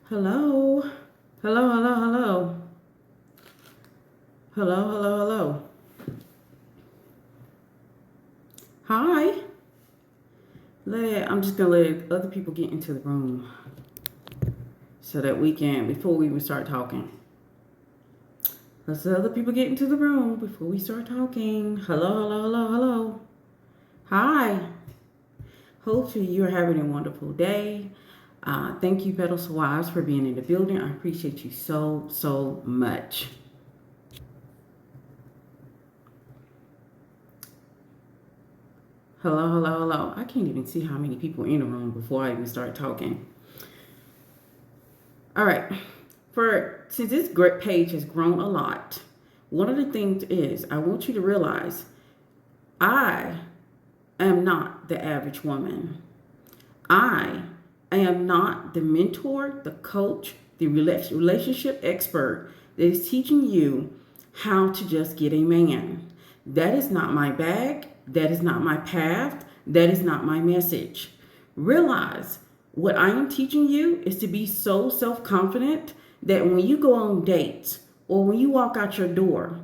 Hello. Hello, hello, hello. Hello, hello, hello. Hi. I'm just going to let other people get into the room so that we can, before we even start talking. Let's let other people get into the room before we start talking. Hello, hello, hello, hello. Hi. Hopefully you're having a wonderful day. Thank you, Pedestal Wives, for being in the building. I appreciate you so much. Hello, hello, hello. I can't even see how many people in the room before I even start talking. All right. Since this page has grown a lot, one of the things is I want you to realize I am not the average woman. I am not the mentor, the coach, the relationship expert that is teaching you how to just get a man. That is not my bag. That is not my path. That is not my message. Realize what I am teaching you is to be so self-confident that when you go on dates or when you walk out your door,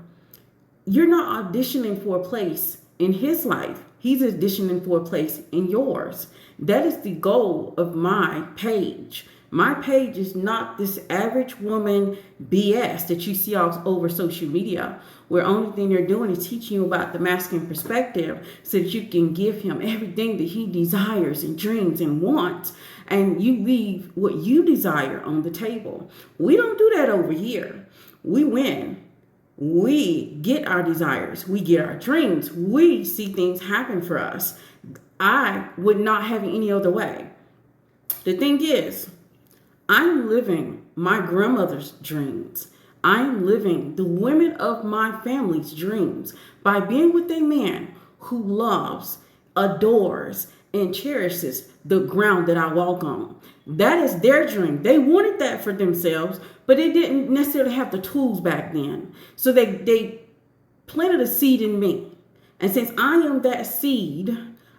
you're not auditioning for a place in his life. He's auditioning for a place in yours. That is the goal of my page. My page is not this average woman BS that you see all over social media, where only thing they're doing is teaching you about the masculine perspective so that you can give him everything that he desires and dreams and wants, and you leave what you desire on the table. We don't do that over here. We win. We get our desires. We get our dreams. We see things happen for us. I would not have it any other way. The thing is, I'm living my grandmother's dreams. I'm living the women of my family's dreams by being with a man who loves, adores, and cherishes the ground that I walk on. That is their dream. They wanted that for themselves, but they didn't necessarily have the tools back then. So they planted a seed in me. And since I am that seed,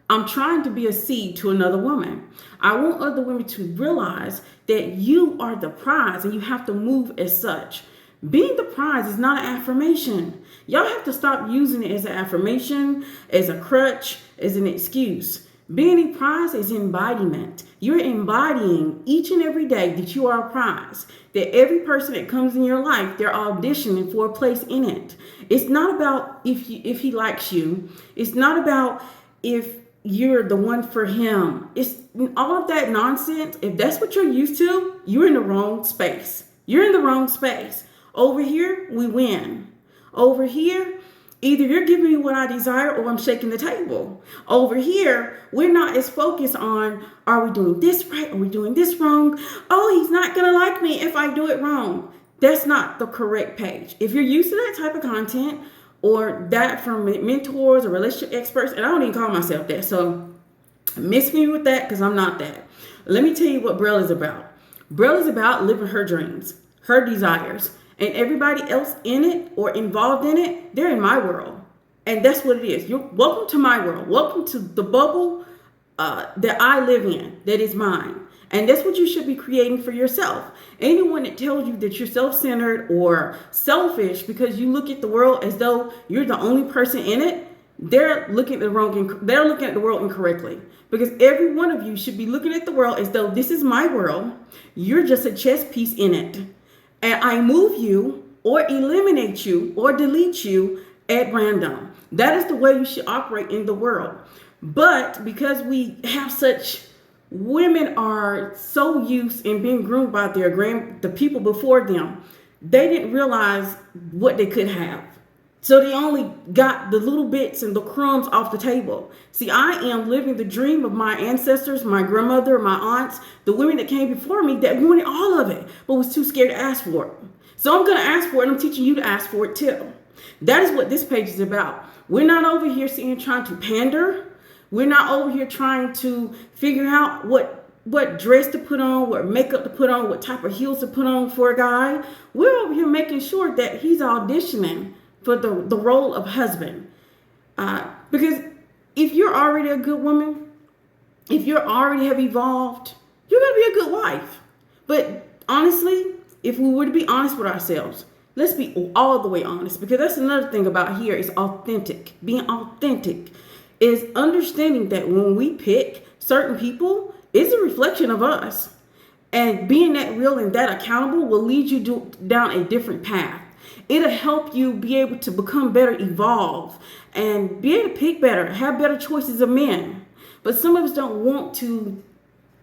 I'm trying to be a seed to another woman. I want other women to realize that you are the prize and you have to move as such. Being the prize is not an affirmation. Y'all have to stop using it as an affirmation, as a crutch, as an excuse. Being a prize is embodiment. You're embodying each and every day that you are a prize. That every person that comes in your life, they're auditioning for a place in it. It's not about if he likes you. It's not about if you're the one for him. It's all of that nonsense. If that's what you're used to, you're in the wrong space. You're in the wrong space. Over here, we win. Over here, either you're giving me what I desire or I'm shaking the table. Over here, we're not as focused on, are we doing this right? Are we doing this wrong? Oh, he's not going to like me if I do it wrong. That's not the correct page. If you're used to that type of content or that from mentors or relationship experts, and I don't even call myself that, so miss me with that because I'm not that. Let me tell you what Brell is about. Brell is about living her dreams, her desires. And everybody else in it or involved in it, they're in my world. And that's what it is. You're welcome to my world. Welcome to the bubble that I live in, that is mine. And that's what you should be creating for yourself. Anyone that tells you that you're self-centered or selfish because you look at the world as though you're the only person in it, they're looking at the world incorrectly. Because every one of you should be looking at the world as though this is my world. You're just a chess piece in it. And I move you or eliminate you or delete you at random. That is the way you should operate in the world. But because we have women are so used in being groomed by the people before them, they didn't realize what they could have. So they only got the little bits and the crumbs off the table. See, I am living the dream of my ancestors, my grandmother, my aunts, the women that came before me that wanted all of it, but was too scared to ask for it. So I'm going to ask for it, and I'm teaching you to ask for it too. That is what this page is about. We're not over here trying to pander. We're not over here trying to figure out what dress to put on, what makeup to put on, what type of heels to put on for a guy. We're over here making sure that he's auditioning for the role of husband. Because if you're already a good woman, if you already have evolved, you're going to be a good wife. But honestly, if we were to be honest with ourselves, let's be all the way honest, because that's another thing about here is authentic. Being authentic is understanding that when we pick certain people, it's a reflection of us. And being that real and that accountable will lead you down a different path. It'll help you be able to become better, evolve, and be able to pick better, have better choices of men. But some of us don't want to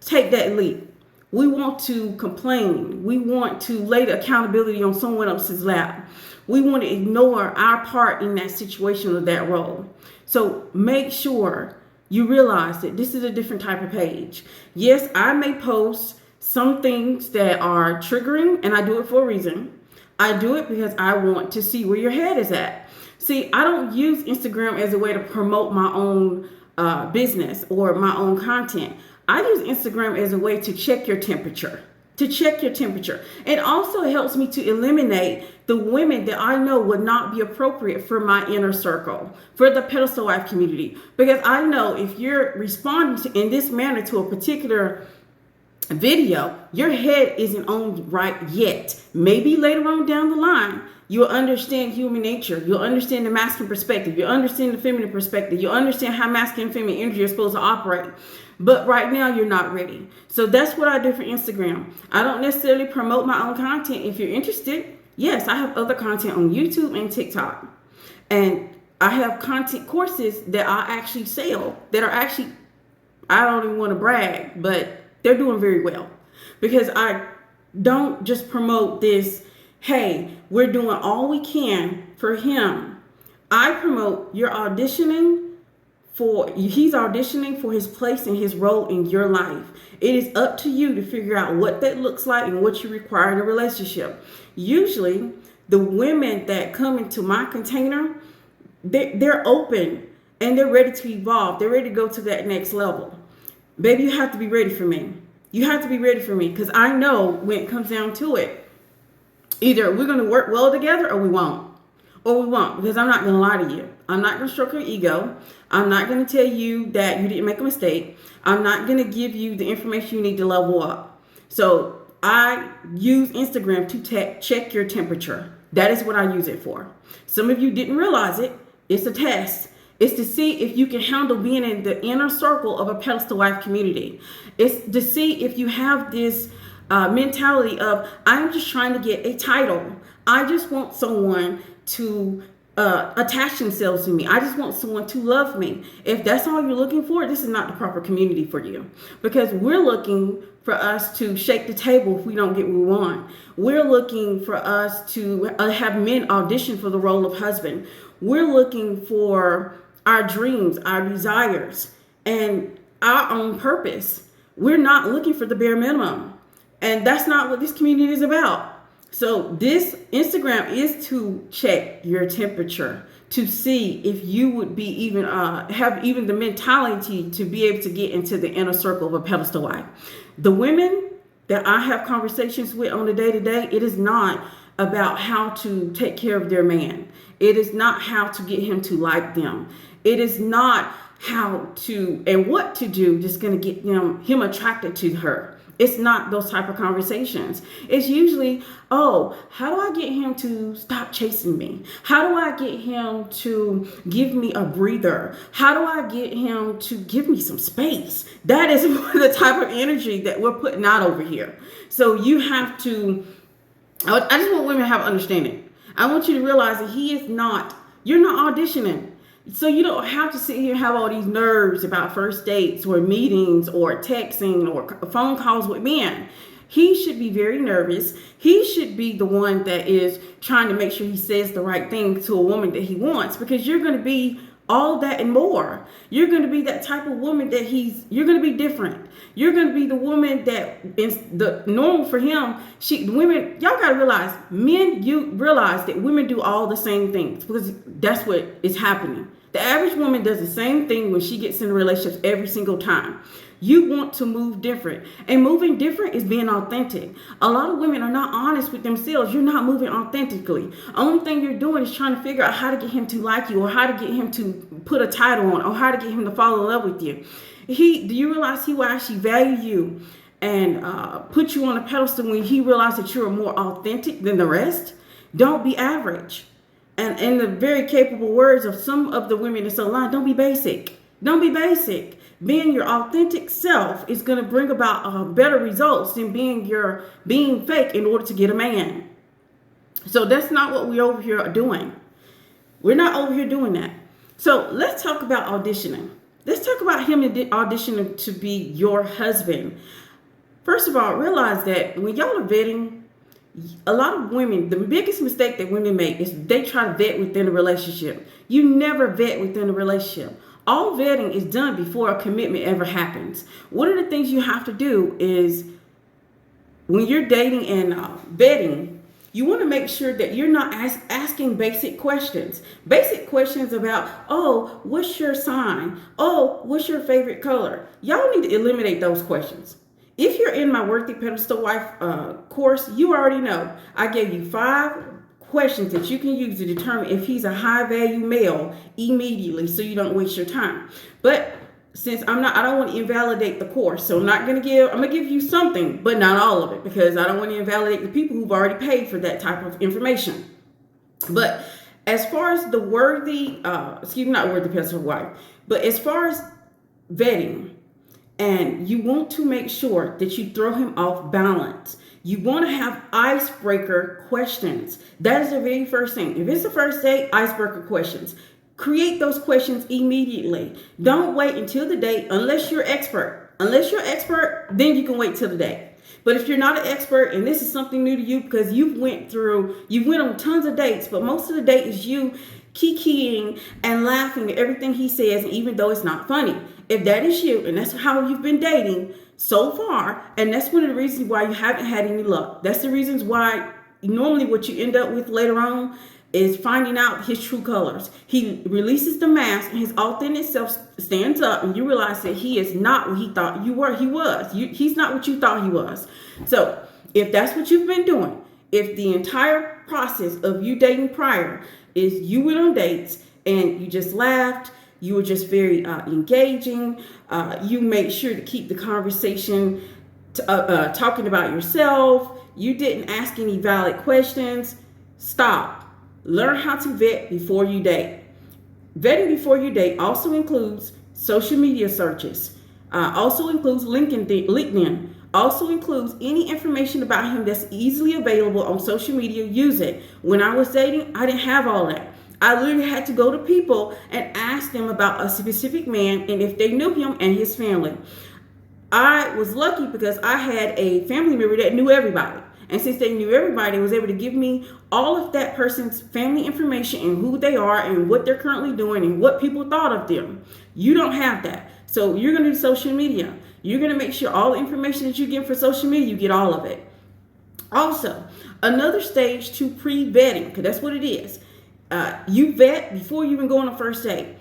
take that leap. We want to complain. We want to lay the accountability on someone else's lap. We want to ignore our part in that situation or that role. So make sure you realize that this is a different type of page. Yes, I may post some things that are triggering, and I do it for a reason. I do it because I want to see where your head is at. See, I don't use Instagram as a way to promote my own business or my own content. I use Instagram as a way to check your temperature. It also helps me to eliminate the women that I know would not be appropriate for my inner circle, for the Pedestal Wife community. Because I know if you're responding in this manner to a particular video, your head isn't on right yet. Maybe later on down the line, you'll understand human nature. You'll understand the masculine perspective. You'll understand the feminine perspective. You'll understand how masculine and feminine energy are supposed to operate. But right now, you're not ready. So that's what I do for Instagram. I don't necessarily promote my own content. If you're interested, yes, I have other content on YouTube and TikTok. And I have content courses that I actually sell that are actually, I don't even want to brag, but they're doing very well, because I don't just promote this, hey, we're doing all we can for him. I promote he's auditioning for his place and his role in your life. It is up to you to figure out what that looks like and what you require in a relationship. Usually, the women that come into my container, they're open and they're ready to evolve. They're ready to go to that next level. Baby, you have to be ready for me. You have to be ready for me, because I know when it comes down to it, either we're going to work well together or we won't. Because I'm not going to lie to you. I'm not going to stroke your ego. I'm not going to tell you that you didn't make a mistake. I'm not going to give you the information you need to level up. So I use Instagram to check your temperature. That is what I use it for. Some of you didn't realize it. It's a test. It's to see if you can handle being in the inner circle of a Pedestal Wife community. It's to see if you have this mentality of, I'm just trying to get a title. I just want someone to attach themselves to me. I just want someone to love me. If that's all you're looking for, this is not the proper community for you, because we're looking for us to shake the table if we don't get what we want. We're looking for us to have men audition for the role of husband. We're looking for our dreams, our desires, and our own purpose. We're not looking for the bare minimum. And that's not what this community is about. So this Instagram is to check your temperature, to see if you would be even have even the mentality to be able to get into the inner circle of a Pedestal Wife. The women that I have conversations with on a day-to-day, it is not about how to take care of their man. It is not how to get him to like them. It is not how to and what to do that's going to get him attracted to her. It's not those type of conversations. It's usually, oh, how do I get him to stop chasing me? How do I get him to give me a breather? How do I get him to give me some space? That is the type of energy that we're putting out over here. So you have to, I just want women to have understanding. I want you to realize that you're not auditioning. So you don't have to sit here and have all these nerves about first dates or meetings or texting or phone calls with men. He should be very nervous. He should be the one that is trying to make sure he says the right thing to a woman that he wants, because you're going to be all that and more. You're going to be that type of woman that you're going to be different. You're going to be the woman that is the normal for him. Women, y'all got to realize, men, you realize that women do all the same things, because that's what is happening. The average woman does the same thing when she gets in relationships every single time. You want to move different. And moving different is being authentic. A lot of women are not honest with themselves. You're not moving authentically. Only thing you're doing is trying to figure out how to get him to like you, or how to get him to put a title on, or how to get him to fall in love with you. Do you realize he will actually value you and put you on a pedestal when he realizes that you're more authentic than the rest. Don't be average. And in the very capable words of some of the women that's online, don't be basic. Don't be basic. Being your authentic self is going to bring about better results than being fake in order to get a man. So that's not what we're over here doing. We're not over here doing that. So let's talk about auditioning. Let's talk about him auditioning to be your husband. First of all, realize that when y'all are vetting, a lot of women, the biggest mistake that women make is they try to vet within a relationship. You never vet within a relationship. All vetting is done before a commitment ever happens. One of the things you have to do is when you're dating and vetting, you want to make sure that you're not asking basic questions. Basic questions about, oh, what's your sign? Oh, what's your favorite color? Y'all need to eliminate those questions. If you're in my Worthy Pedestal Wife course, you already know I gave you 5 questions that you can use to determine if he's a high value male immediately, so you don't waste your time. But since I don't want to invalidate the course, so I'm gonna give you something, but not all of it, because I don't want to invalidate the people who've already paid for that type of information. But as far as the not worthy Pedestal Wife, but as far as vetting, and you want to make sure that you throw him off balance. You want to have icebreaker questions. That is the very first thing. If it's the first date, icebreaker questions. Create those questions immediately. Don't wait until the date unless you're expert. Unless you're expert, then you can wait till the date. But if you're not an expert and this is something new to you because you went on tons of dates, but most of the date is you kikiing and laughing at everything he says, and even though it's not funny. If that is you and that's how you've been dating so far, and that's one of the reasons why you haven't had any luck. That's the reasons why normally what you end up with later on is finding out his true colors. He releases the mask and his authentic self stands up, and you realize that he is not what he thought he was. He's not what you thought he was. So if that's what you've been doing, if the entire process of you dating prior is you went on dates and you just laughed, you were just very engaging, you made sure to keep the conversation talking about yourself, you didn't ask any valid questions, stop. Learn how to vet before you date. Vetting before you date also includes social media searches, also includes LinkedIn, also includes any information about him that's easily available on social media. Use it. When I was dating, I didn't have all that. I literally had to go to people and ask them about a specific man and if they knew him and his family. I was lucky because I had a family member that knew everybody. And since they knew everybody, was able to give me all of that person's family information and who they are and what they're currently doing and what people thought of them. You don't have that. So you're going to do social media. You're going to make sure all the information that you get for social media, you get all of it. Also, another stage to pre-vetting, because that's what it is. You vet before you even go on a first date.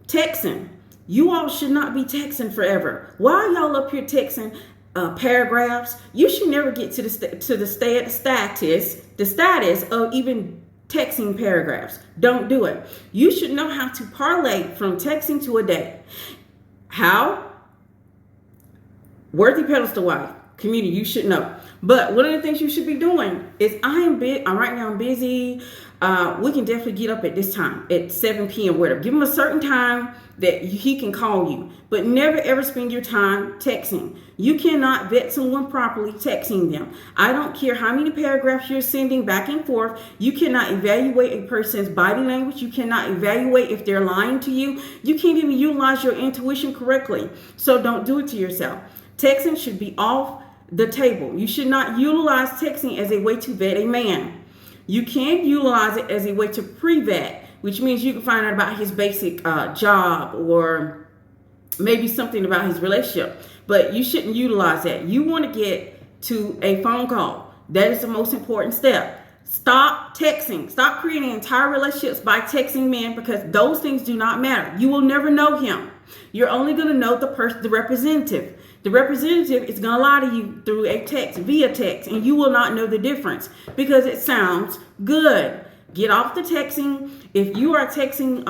Texting. You all should not be texting forever. Why are y'all up here texting paragraphs? You should never get to the status of even texting paragraphs. Don't do it. You should know how to parlay from texting to a date. How? Worthy Pedestal Wife community, you should know. But one of the things you should be doing is I'm right now I'm busy. We can definitely get up at this time at 7 p.m. whatever. Give him a certain time that he can call you, but never ever spend your time texting. You cannot vet someone properly texting them. I don't care how many paragraphs you're sending back and forth. You cannot evaluate a person's body language. You cannot evaluate if they're lying to you. You can't even utilize your intuition correctly. So don't do it to yourself. Texting should be off the table. You should not utilize texting as a way to vet a man. You can utilize it as a way to pre-vet, which means you can find out about his basic job or maybe something about his relationship. But you shouldn't utilize that. You want to get to a phone call. That is the most important step. Stop texting. Stop creating entire relationships by texting men, because those things do not matter. You will never know him. You're only going to know the representative. The representative is going to lie to you through a text, via text, and you will not know the difference because it sounds good. Get off the texting. If you are texting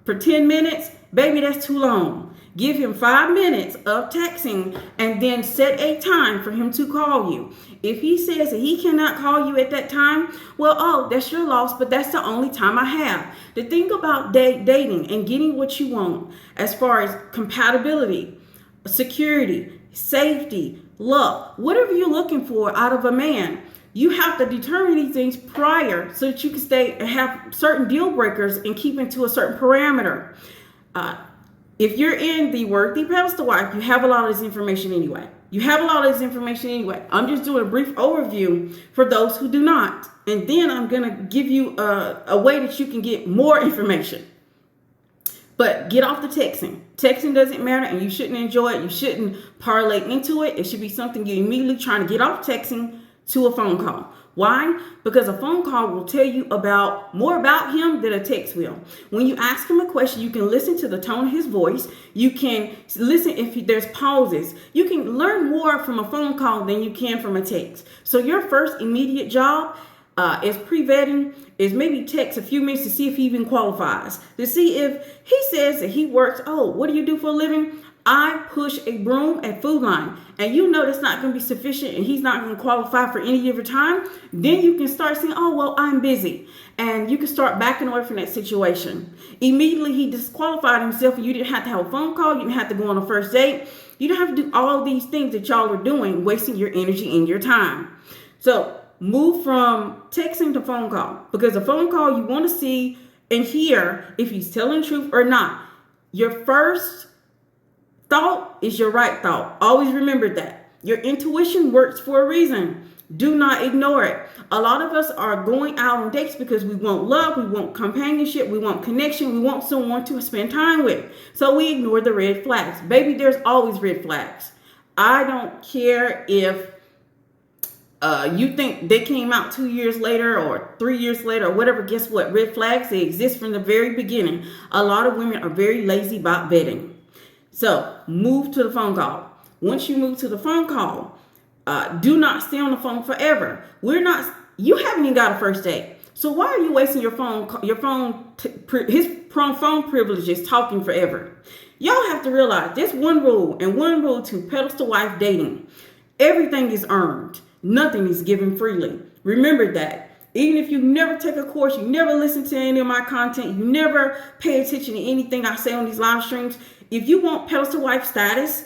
for 10 minutes, baby, that's too long. Give him 5 minutes of texting and then set a time for him to call you. If he says that he cannot call you at that time, well, that's your loss, but that's the only time I have. The thing about dating and getting what you want as far as compatibility, security, safety, love, whatever you're looking for out of a man, you have to determine these things prior so that you can stay and have certain deal breakers and keep into a certain parameter. If you're in the Worthy Pedestal Wife, you have a lot of this information anyway. I'm just doing a brief overview for those who do not. And then I'm going to give you a way that you can get more information. But get off the texting. Texting doesn't matter and you shouldn't enjoy it. You shouldn't parlay into it. It should be something you immediately trying to get off texting to a phone call. Why? Because a phone call will tell you more about him than a text will. When you ask him a question, you can listen to the tone of his voice. You can listen if there's pauses. You can learn more from a phone call than you can from a text. So your first immediate job is pre-vetting, is maybe text a few minutes to see if he even qualifies. To see if he says that he works, what do you do for a living? I push a broom at Food Line, and you know that's not going to be sufficient and he's not going to qualify for any of your time, then you can start saying, I'm busy. And you can start backing away from that situation. Immediately he disqualified himself and you didn't have to have a phone call. You didn't have to go on a first date. You don't have to do all these things that y'all are doing, wasting your energy and your time. So move from texting to phone call, because a phone call you want to see and hear if he's telling the truth or not. Your first thought is your right thought. Always remember that. Your intuition works for a reason. Do not ignore it. A lot of us are going out on dates because we want love, we want companionship, we want connection, we want someone to spend time with. So we ignore the red flags. Baby, there's always red flags. I don't care if you think they came out 2 years later or 3 years later or whatever. Guess what? Red flags, they exist from the very beginning. A lot of women are very lazy about vetting. So move to the phone call. Once you move to the phone call, do not stay on the phone forever. You haven't even got a first date. So why are you wasting his phone privileges talking forever? Y'all have to realize there's one rule to Pedestal Wife dating. Everything is earned. Nothing is given freely. Remember that. Even if you never take a course, you never listen to any of my content, you never pay attention to anything I say on these live streams, if you want Pedestal Wife status,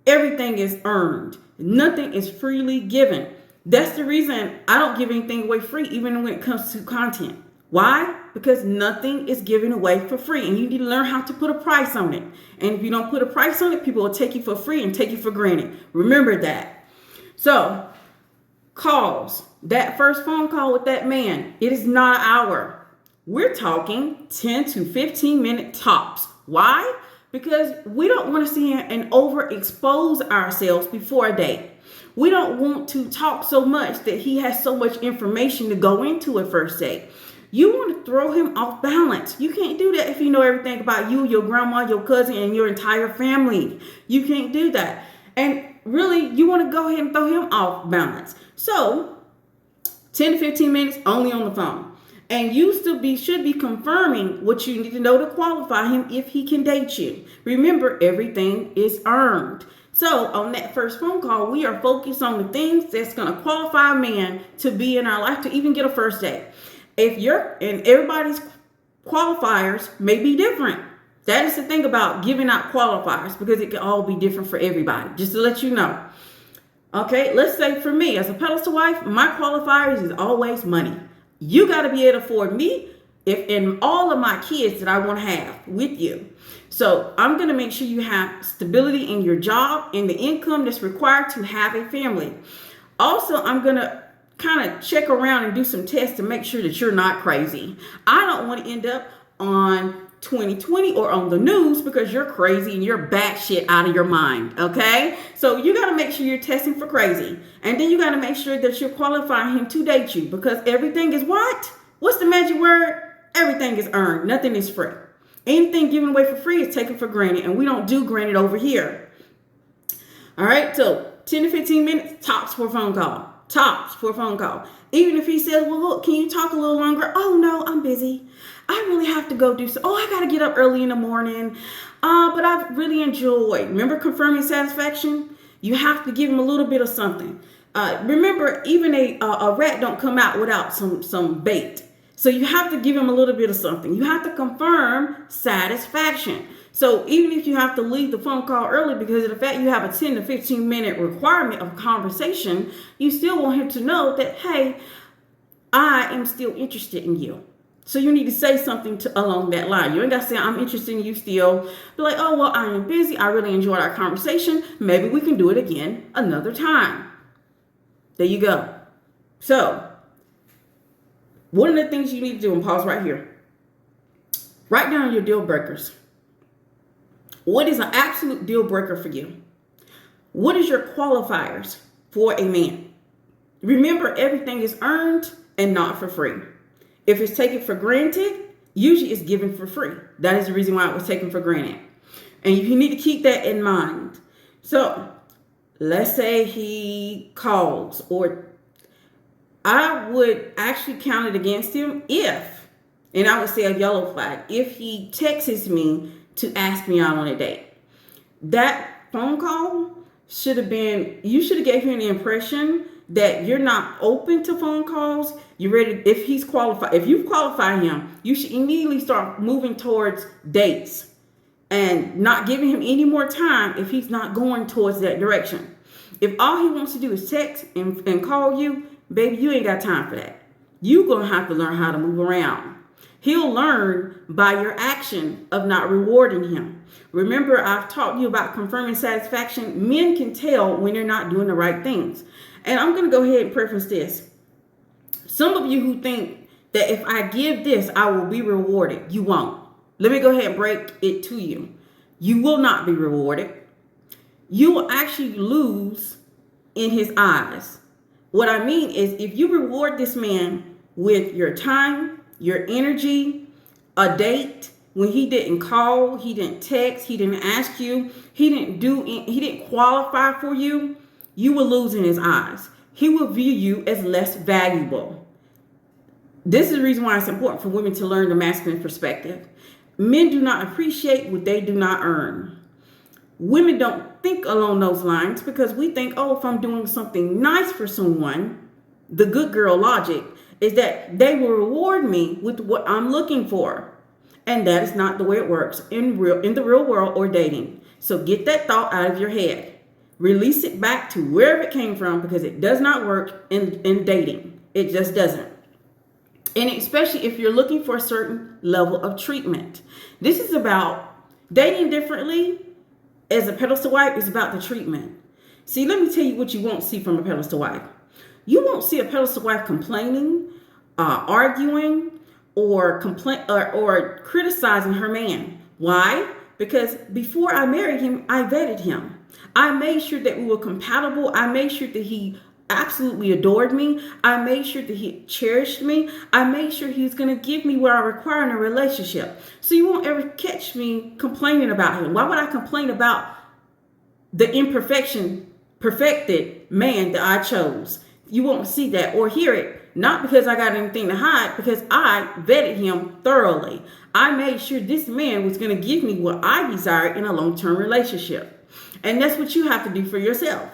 everything is earned. Nothing is freely given. That's the reason I don't give anything away free, even when it comes to content. Why? Because nothing is given away for free, and you need to learn how to put a price on it. And if you don't put a price on it, people will take you for free and take you for granted. Remember that. So, calls. That first phone call with that man, it is not an hour. We're talking 10 to 15 minute tops. Why? Because we don't want to see him and overexpose ourselves before a date. We don't want to talk so much that he has so much information to go into a first date. You want to throw him off balance. You can't do that if you know everything about you, your grandma, your cousin, and your entire family. You can't do that. And really, you want to go ahead and throw him off balance. So 10 to 15 minutes only on the phone. And you should be confirming what you need to know to qualify him if he can date you. Remember, everything is earned. So on that first phone call, we are focused on the things that's going to qualify a man to be in our life, to even get a first date. And everybody's qualifiers may be different. That is the thing about giving out qualifiers, because it can all be different for everybody, just to let you know. Okay, let's say for me, as a Pedestal Wife, my qualifiers is always money. You got to be able to afford me and all of my kids that I want to have with you. So I'm going to make sure you have stability in your job and the income that's required to have a family. Also, I'm going to kind of check around and do some tests to make sure that you're not crazy. I don't want to end up on 2020 or on the news because you're crazy and you're batshit out of your mind. Okay, so you got to make sure you're testing for crazy, and then you got to make sure that you're qualifying him to date you, because everything is what's the magic word? Everything is earned. Nothing is free. Anything given away for free is taken for granted, and we don't do granted over here. All right, so 10 to 15 minutes tops for a phone call. tops for a phone call. Even if he says, well, look, can you talk a little longer? Oh, no, I'm busy. I really have to go do so. Oh, I got to get up early in the morning. But I've really enjoyed. Remember confirming satisfaction? You have to give him a little bit of something. Remember, even a rat don't come out without some bait. So you have to give him a little bit of something. You have to confirm satisfaction. So even if you have to leave the phone call early because of the fact you have a 10 to 15 minute requirement of conversation, you still want him to know that, hey, I am still interested in you. So you need to say something along that line. You ain't got to say, I'm interested in you still. Be like, oh, well, I am busy. I really enjoyed our conversation. Maybe we can do it again another time. There you go. So one of the things you need to do, and pause right here. Write down your deal breakers. What is an absolute deal breaker for you? What is your qualifiers for a man? Remember, everything is earned and not for free. If it's taken for granted, usually it's given for free. That is the reason why it was taken for granted. And you need to keep that in mind. So let's say he calls, or I would actually count it against him if, and I would say a yellow flag, if he texts me to ask me out on a date. That phone call should have been, you should have gave him the impression that you're not open to phone calls. You're ready. If he's qualified, if you've qualified him, you should immediately start moving towards dates and not giving him any more time if he's not going towards that direction. If all he wants to do is text and call you, baby, you ain't got time for that. You're going to have to learn how to move around. He'll learn by your action of not rewarding him. Remember, I've taught you about confirming satisfaction. Men can tell when they're not doing the right things. And I'm going to go ahead and preface this. Some of you who think that if I give this, I will be rewarded. You won't. Let me go ahead and break it to you. You will not be rewarded. You will actually lose in his eyes. What I mean is, if you reward this man with your time, your energy, a date, when he didn't call, he didn't text, he didn't ask you, he didn't qualify for you, you will lose in his eyes. He will view you as less valuable. This is the reason why it's important for women to learn the masculine perspective. Men do not appreciate what they do not earn. Women don't think along those lines because we think, oh, if I'm doing something nice for someone, the good girl logic is that they will reward me with what I'm looking for. And that is not the way it works in the real world or dating. So get that thought out of your head. Release it back to wherever it came from, because it does not work in dating. It just doesn't. And especially if you're looking for a certain level of treatment. This is about dating differently. As a pedestal wife, it's about the treatment. See, let me tell you what you won't see from a pedestal wife. You won't see a pedestal wife complaining, arguing, or criticizing her man. Why? Because before I married him, I vetted him. I made sure that we were compatible. I made sure that he absolutely adored me. I made sure that he cherished me. I made sure he was going to give me what I require in a relationship. So you won't ever catch me complaining about him. Why would I complain about the perfected man that I chose? You won't see that or hear it. Not because I got anything to hide, because I vetted him thoroughly. I made sure this man was going to give me what I desired in a long-term relationship. And that's what you have to do for yourself.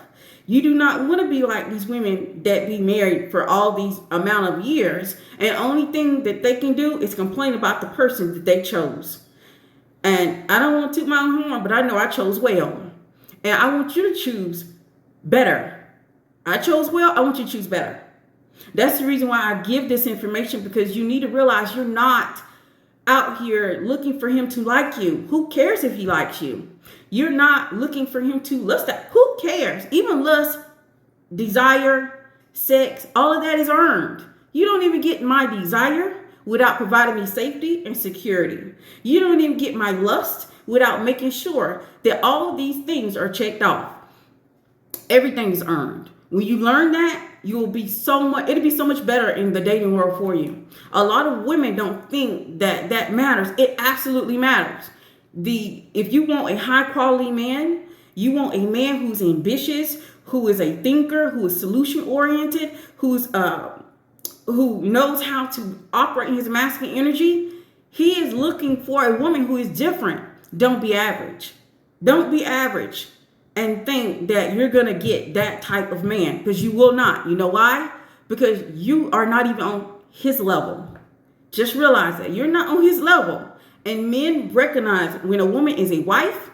You do not want to be like these women that be married for all these amount of years, and only thing that they can do is complain about the person that they chose. And I don't want to toot my own horn, but I know I chose well. And I want you to choose better. I chose well. I want you to choose better. That's the reason why I give this information, because you need to realize you're not out here looking for him to like you. Who cares if he likes you? You're not looking for him to lust at. Who cares? Even lust, desire, sex, all of that is earned. You don't even get my desire without providing me safety and security. You don't even get my lust without making sure that all of these things are checked off. Everything is earned. When you learn that, it'll be so much better in the dating world for you. A lot of women don't think that matters. It absolutely matters. If you want a high quality man, you want a man who's ambitious, who is a thinker, who is solution oriented, who knows how to operate in his masculine energy. He is looking for a woman who is different. Don't be average. Don't be average and think that you're going to get that type of man, because you will not. You know why? Because you are not even on his level. Just realize that you're not on his level. And men recognize when a woman is a wife,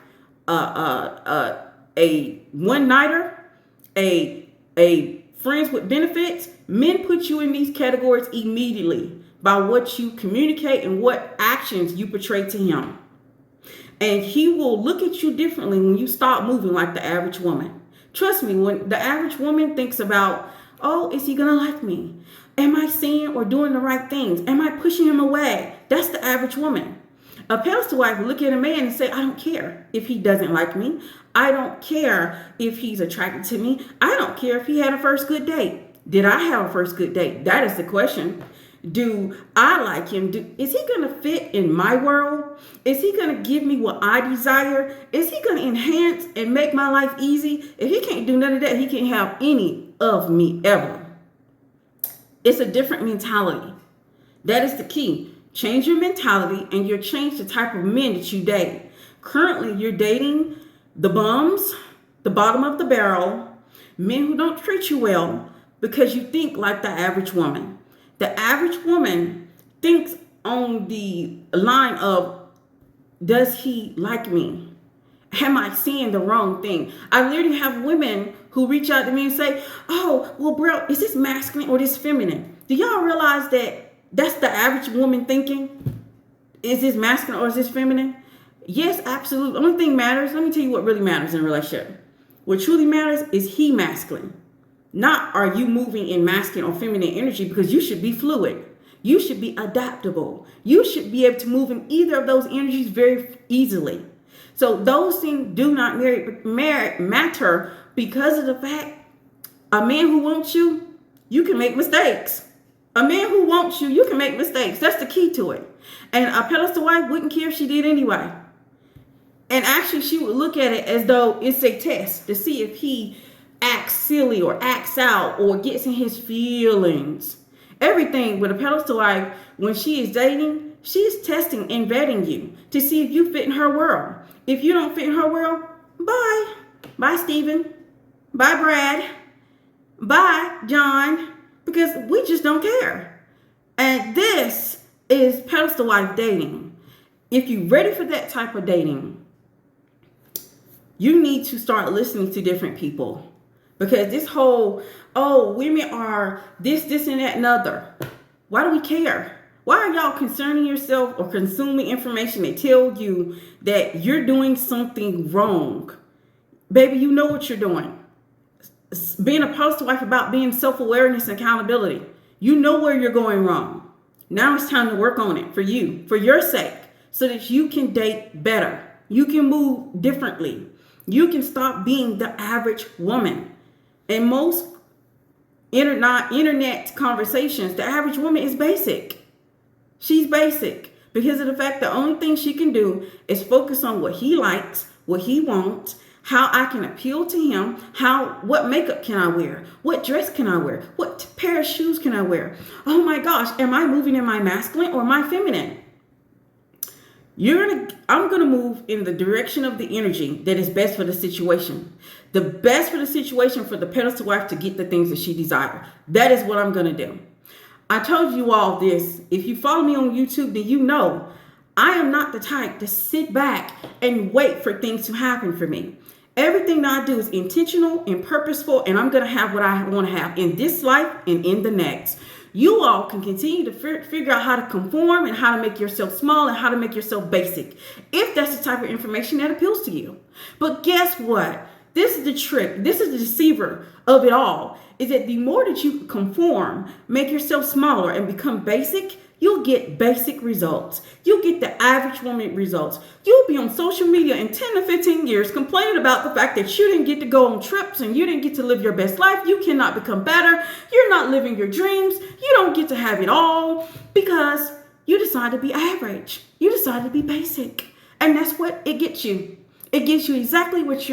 a one-nighter, a friends with benefits. Men put you in these categories immediately by what you communicate and what actions you portray to him. And he will look at you differently when you start moving like the average woman. Trust me, when the average woman thinks about, oh, is he gonna like me? Am I saying or doing the right things? Am I pushing him away? That's the average woman. A pedestal wife will look at a man and say, I don't care if he doesn't like me. I don't care if he's attracted to me. I don't care if he had a first good date. Did I have a first good date? That is the question. Do I like him? Is he going to fit in my world? Is he going to give me what I desire? Is he going to enhance and make my life easy? If he can't do none of that, he can't have any of me ever. It's a different mentality. That is the key. Change your mentality and you'll change the type of men that you date. Currently, you're dating the bums, the bottom of the barrel, men who don't treat you well because you think like the average woman. The average woman thinks on the line of, does he like me? Am I seeing the wrong thing? I literally have women who reach out to me and say, oh, well, bro, is this masculine or this feminine? Do y'all realize that that's the average woman thinking? Is this masculine or is this feminine? Yes, absolutely. The only thing matters, let me tell you what really matters in a relationship. What truly matters is he masculine. Not are you moving in masculine or feminine energy, because you should be fluid. You should be adaptable. You should be able to move in either of those energies very easily. So those things do not matter, because of the fact a man who wants you, you can make mistakes. A man who wants you, you can make mistakes. That's the key to it. And a pedestal wife wouldn't care if she did anyway. And actually, she would look at it as though it's a test to see if he acts silly or acts out or gets in his feelings. Everything with a pedestal wife, when she is dating, she's testing and vetting you to see if you fit in her world. If you don't fit in her world, bye. Bye, Stephen. Bye, Brad. Bye, John. Because we just don't care. And this is pedestal wife dating. If you're ready for that type of dating, you need to start listening to different people. Because this whole, oh, women are this, and that, and other. Why do we care? Why are y'all concerning yourself or consuming information that tell you that you're doing something wrong? Baby, you know what you're doing. Being a pedestal wife about being self-awareness and accountability. You know where you're going wrong. Now it's time to work on it for you, for your sake, so that you can date better. You can move differently. You can stop being the average woman. In most internet conversations, the average woman is basic. She's basic because of the fact the only thing she can do is focus on what he likes, what he wants, how I can appeal to him, what makeup can I wear, what dress can I wear, what pair of shoes can I wear. Oh my gosh, am I moving in my masculine or my feminine? I'm going to move in the direction of the energy that is best for the situation. The best for the situation for the pedestal wife to get the things that she desires. That is what I'm going to do. I told you all this. If you follow me on YouTube, then you know I am not the type to sit back and wait for things to happen for me. Everything that I do is intentional and purposeful, and I'm going to have what I want to have in this life and in the next. You all can continue to figure out how to conform and how to make yourself small and how to make yourself basic, if that's the type of information that appeals to you. But guess what? This is the trick. This is the deceiver of it all, is that the more that you conform, make yourself smaller and become basic, you'll get basic results. You'll get the average woman results. You'll be on social media in 10 to 15 years complaining about the fact that you didn't get to go on trips and you didn't get to live your best life. You cannot become better. You're not living your dreams. You don't get to have it all because you decide to be average. You decide to be basic. And that's what it gets you. It gives you exactly what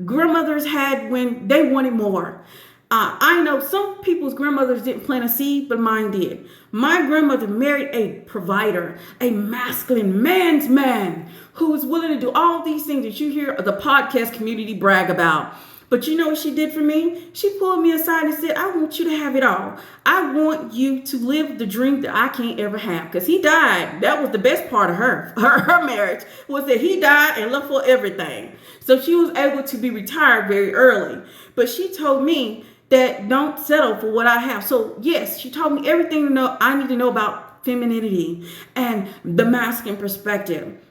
grandmothers had when they wanted more. I know some people's grandmothers didn't plant a seed, but mine did. My grandmother married a provider, a masculine man's man who was willing to do all these things that you hear the podcast community brag about. But you know what she did for me? She pulled me aside and said, I want you to have it all. I want you to live the dream that I can't ever have. Because he died. That was the best part of her marriage, was that he died and left for everything. So she was able to be retired very early. But she told me that don't settle for what I have. So yes, she taught me everything I need to know about femininity and the masculine perspective.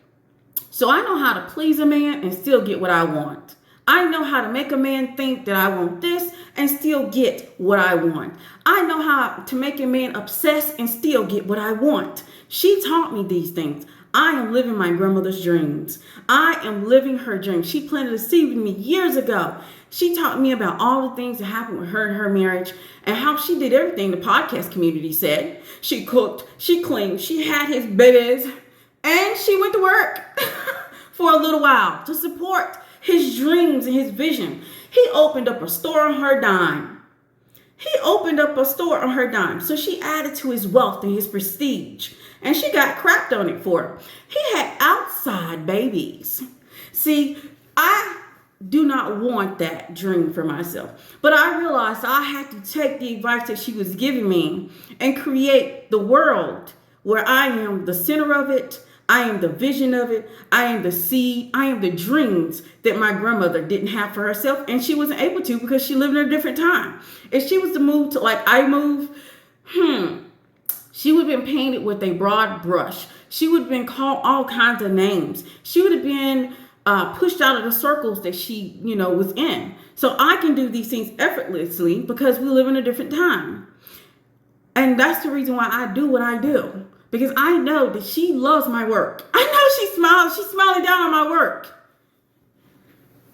So I know how to please a man and still get what I want. I know how to make a man think that I want this and still get what I want. I know how to make a man obsess and still get what I want. She taught me these things. I am living my grandmother's dreams. I am living her dreams. She planted a seed with me years ago. She taught me about all the things that happened with her and her marriage and how she did everything the podcast community said. She cooked, she cleaned, she had his babies, and she went to work for a little while to support his dreams and his vision. He opened up a store on her dime. So she added to his wealth and his prestige. And she got crapped on it for it. He had outside babies. See, I do not want that dream for myself. But I realized I had to take the advice that she was giving me and create the world where I am the center of it. I am the vision of it. I am the seed. I am the dreams that my grandmother didn't have for herself. And she wasn't able to because she lived in a different time. If she was to move to like I move, she would have been painted with a broad brush. She would have been called all kinds of names. She would have been pushed out of the circles that she, was in. So I can do these things effortlessly because we live in a different time. And that's the reason why I do what I do. Because I know that she loves my work. I know she smiles. She's smiling down on my work.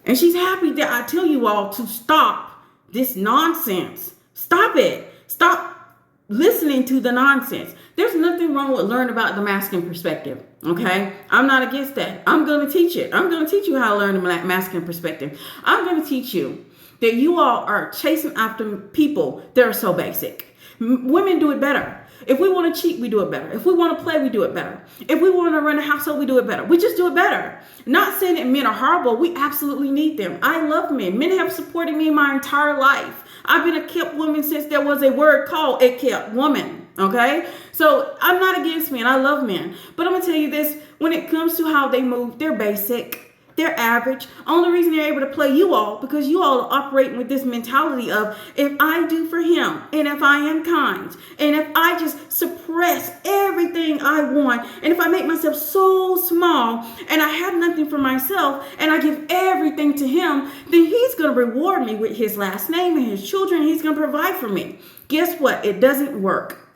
And she's happy that I tell you all to stop this nonsense. Stop it. Stop listening to the nonsense. There's nothing wrong with learning about the masculine perspective. Okay? I'm not against that. I'm going to teach it. I'm going to teach you how to learn the masculine perspective. I'm going to teach you that you all are chasing after people that are so basic. Women do it better. If we want to cheat, we do it better. If we want to play, we do it better. If we want to run a household, we do it better. We just do it better. Not saying that men are horrible. We absolutely need them. I love men. Men have supported me my entire life. I've been a kept woman since there was a word called a kept woman. Okay? So I'm not against men. I love men. But I'm going to tell you this. When it comes to how they move, they're basic. They're average. Only reason they're able to play you all because you all are operating with this mentality of if I do for him and if I am kind and if I just suppress everything I want and if I make myself so small and I have nothing for myself and I give everything to him, then he's going to reward me with his last name and his children. He's going to provide for me. Guess what? It doesn't work.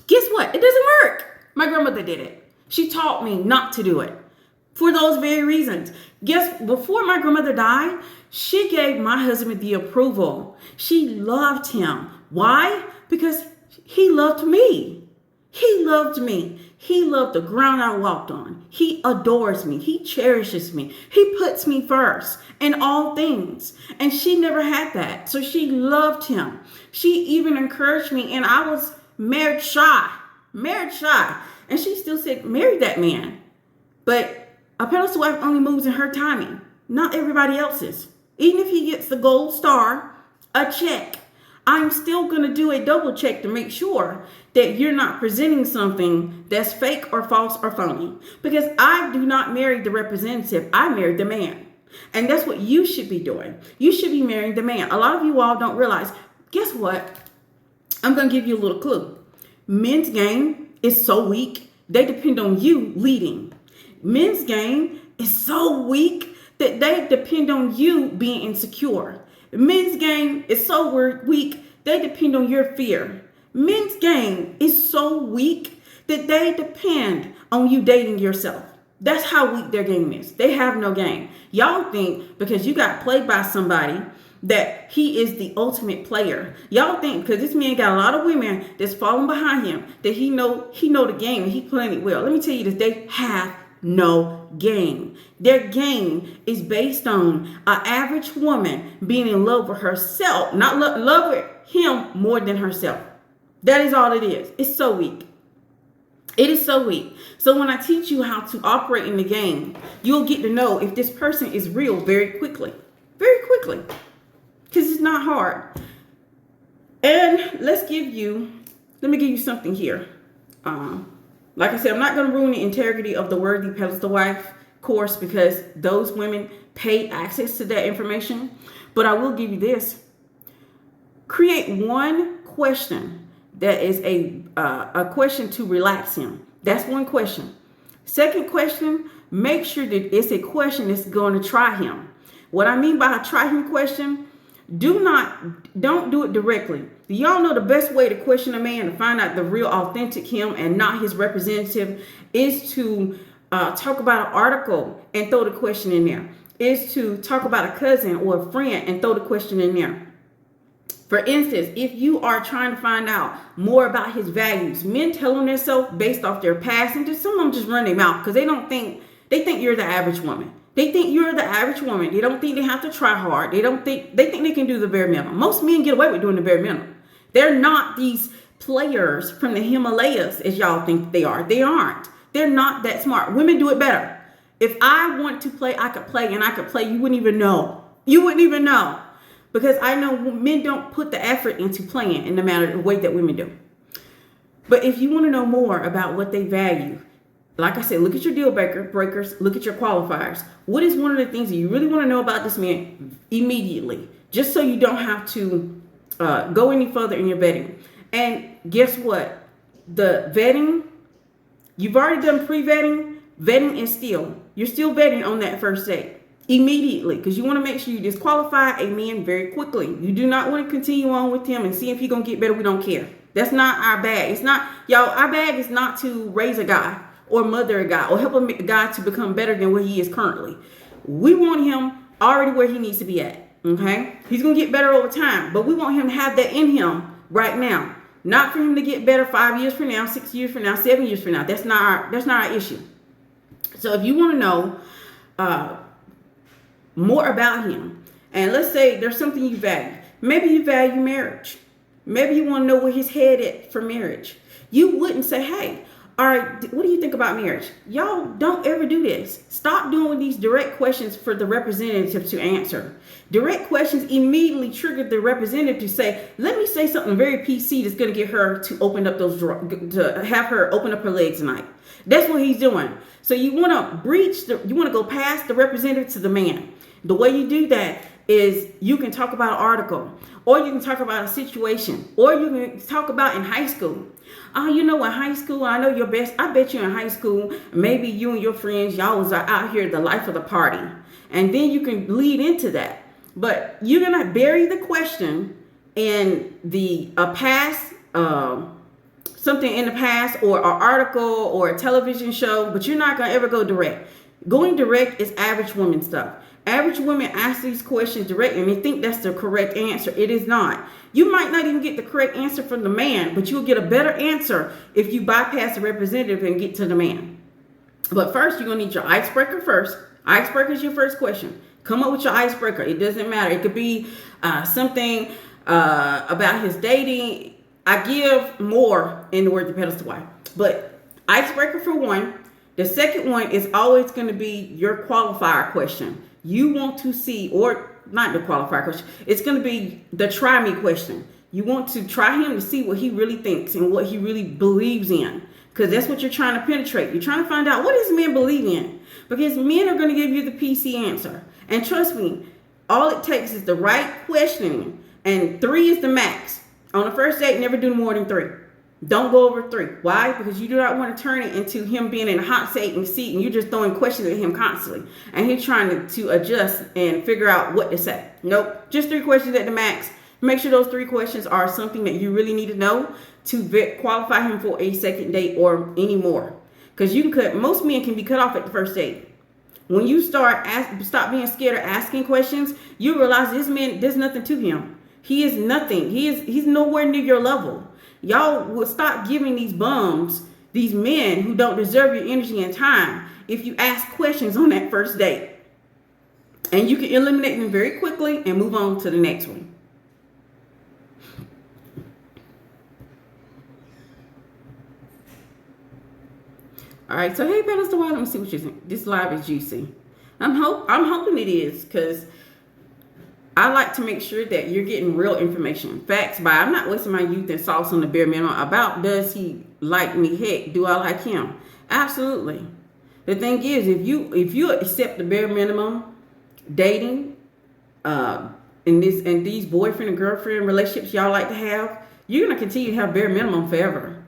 Guess what? It doesn't work. My grandmother did it. She taught me not to do it. For those very reasons. Before my grandmother died, she gave my husband the approval. She loved him. Why? Because he loved me. He loved me. He loved the ground I walked on. He adores me. He cherishes me. He puts me first in all things. And she never had that. So she loved him. She even encouraged me. And I was marriage shy. And she still said, marry that man. But a pedestal wife only moves in her timing, not everybody else's. Even if he gets the gold star, a check, I'm still going to do a double check to make sure that you're not presenting something that's fake or false or phony. Because I do not marry the representative, I marry the man. And that's what you should be doing. You should be marrying the man. A lot of you all don't realize, guess what? I'm going to give you a little clue. Men's game is so weak, they depend on you leading. Men's game is so weak that they depend on you being insecure. Men's game is so weak, they depend on your fear. Men's game is so weak that they depend on you dating yourself. That's how weak their game is. They have no game. Y'all think because you got played by somebody that he is the ultimate player. Y'all think because this man got a lot of women that's falling behind him that he know the game and he playing it well. Let me tell you this, they have no game. Their game is based on an average woman being in love with herself, not love with him more than herself. That is all it is. It's so weak. It is so weak. So when I teach you how to operate in the game, you'll get to know if this person is real very quickly. Very quickly. Because it's not hard. And let me give you something here. Like I said, I'm not going to ruin the integrity of the Worthy Pedestal Wife course because those women pay access to that information. But I will give you this. Create one question that is a question to relax him. That's one question. Second question, make sure that it's a question that's going to try him. What I mean by a try him question, don't do it directly. Do y'all know the best way to question a man to find out the real authentic him and not his representative is to talk about an article and throw the question in there. Is to talk about a cousin or a friend and throw the question in there. For instance, if you are trying to find out more about his values, men tell them themselves based off their past, and some of them just run their mouth because they think you're the average woman. They think you're the average woman. They don't think they have to try hard. They think they can do the bare minimum. Most men get away with doing the bare minimum. They're not these players from the Himalayas as y'all think they are. They aren't. They're not that smart. Women do it better. If I want to play, I could play, and I could play. You wouldn't even know. You wouldn't even know. Because I know men don't put the effort into playing in the way that women do. But if you want to know more about what they value, like I said, look at your deal breakers, look at your qualifiers. What is one of the things that you really want to know about this man immediately? Just so you don't have to go any further in your vetting. And guess what? The vetting, you've already done pre-vetting. Vetting is you're still vetting on that first date. Immediately, because you want to make sure you disqualify a man very quickly. You do not want to continue on with him and see if he's going to get better. We don't care. That's not our bag. It's not, y'all, our bag is not to raise a guy or mother a guy or help a guy to become better than where he is currently. We want him already where he needs to be at. Okay? He's going to get better over time, but we want him to have that in him right now. Not for him to get better 5 years from now, 6 years from now, 7 years from now. That's not our issue. So if you want to know, more about him, and let's say there's something you value. Maybe you value marriage. Maybe you want to know where his head at for marriage. You wouldn't say, hey, all right, what do you think about marriage? Y'all don't ever do this. Stop doing these direct questions for the representative to answer. Direct questions immediately trigger the representative to say, let me say something very PC that's going to get her to open up to have her open up her legs tonight. That's what he's doing. So you want to go past the representative to the man. The way you do that is you can talk about an article, or you can talk about a situation, or you can talk about in high school. In high school, I know your best. I bet you in high school, maybe you and your friends, y'all was out here the life of the party. And then you can lead into that. But you're going to bury the question in the past, something in the past, or an article or a television show, but you're not going to ever go direct. Going direct is average woman stuff. Average women ask these questions directly and they think that's the correct answer. It is not. You might not even get the correct answer from the man, but you'll get a better answer if you bypass the representative and get to the man. But first, you're going to need your icebreaker first. Icebreaker is your first question. Come up with your icebreaker. It doesn't matter. It could be something about his dating. I give more in the Worthy Pedestal Wife. But icebreaker for one. The second one is always going to be your qualifier question. You want to see, or not the qualifier question, it's going to be the try me question. You want to try him to see what he really thinks and what he really believes in. Because that's what you're trying to penetrate. You're trying to find out, what does men believe in? Because men are going to give you the PC answer. And trust me, all it takes is the right questioning. And 3 is the max. On the first date, never do more than 3. Don't go over 3. Why? Because you do not want to turn it into him being in a hot seat and you're just throwing questions at him constantly. And he's trying to adjust and figure out what to say. Nope. Just 3 questions at the max. Make sure those 3 questions are something that you really need to know to qualify him for a second date or any more. Because most men can be cut off at the first date. When you stop being scared of asking questions, you realize this man, there's nothing to him. He is nothing. He's nowhere near your level. Y'all will stop giving these bums these men who don't deserve your energy and time if you ask questions on that first date. And you can eliminate them very quickly and move on to the next one. All right, so hey, Pedestal, let me see what you think. This live is juicy. I'm hoping it is, because I like to make sure that you're getting real information, facts. By I'm not wasting my youth and sauce on the bare minimum about does he like me? Heck, do I like him? Absolutely. The thing is, if you accept the bare minimum dating, in these boyfriend and girlfriend relationships y'all like to have, you're gonna continue to have bare minimum forever.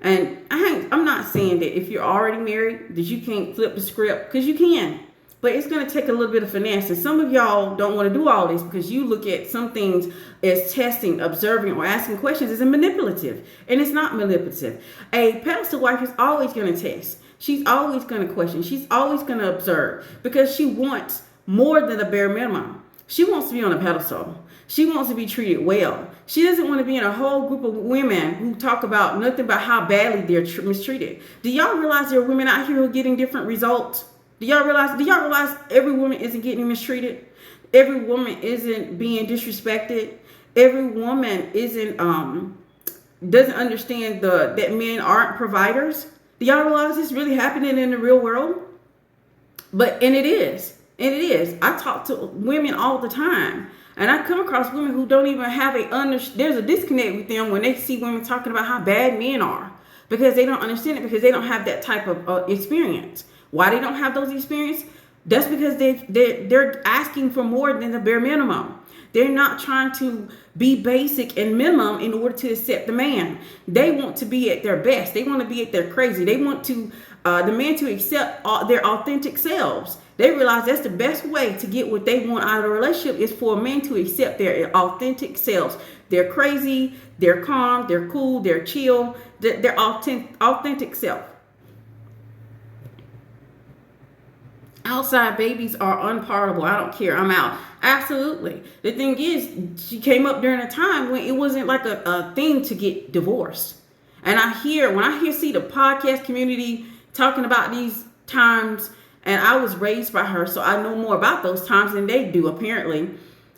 And I'm not saying that if you're already married that you can't flip the script, because you can. But it's going to take a little bit of finesse. And some of y'all don't want to do all this because you look at some things as testing, observing, or asking questions as a manipulative. And it's not manipulative. A pedestal wife is always going to test. She's always going to question. She's always going to observe because she wants more than the bare minimum. She wants to be on a pedestal. She wants to be treated well. She doesn't want to be in a whole group of women who talk about nothing about how badly they're mistreated. Do y'all realize there are women out here who are getting different results? Do y'all realize every woman isn't getting mistreated? Every woman isn't being disrespected. Every woman isn't doesn't understand that men aren't providers. Do y'all realize this really happening in the real world? And it is. I talk to women all the time. And I come across women who don't even have there's a disconnect with them when they see women talking about how bad men are, because they don't understand it, because they don't have that type of experience. Why they don't have those experiences? That's because they're asking for more than the bare minimum. They're not trying to be basic and minimum in order to accept the man. They want to be at their best. They want to be at their crazy. They want to the man to accept their authentic selves. They realize that's the best way to get what they want out of a relationship is for a man to accept their authentic selves. They're crazy, they're calm, they're cool, they're chill, their authentic self. Outside babies are unpardonable. I don't care. I'm out. Absolutely. The thing is, she came up during a time when it wasn't like a thing to get divorced. And when I see the podcast community talking about these times, and I was raised by her, so I know more about those times than they do, apparently.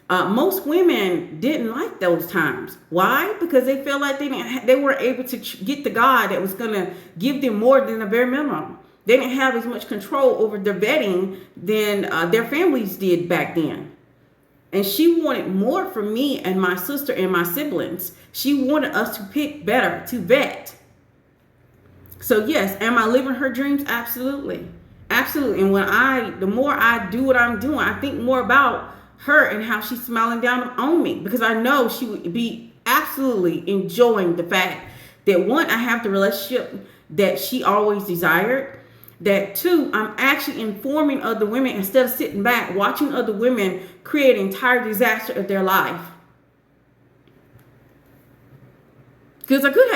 Most women didn't like those times. Why? Because they felt like they weren't able to get the guy that was going to give them more than the bare minimum. They didn't have as much control over their vetting than their families did back then. And she wanted more from me and my sister and my siblings. She wanted us to pick better, to vet. So yes, am I living her dreams? Absolutely. Absolutely. And the more I do what I'm doing, I think more about her and how she's smiling down on me, because I know she would be absolutely enjoying the fact that, one, I have the relationship that she always desired. That, two, I'm actually informing other women instead of sitting back watching other women create an entire disaster of their life. Because I could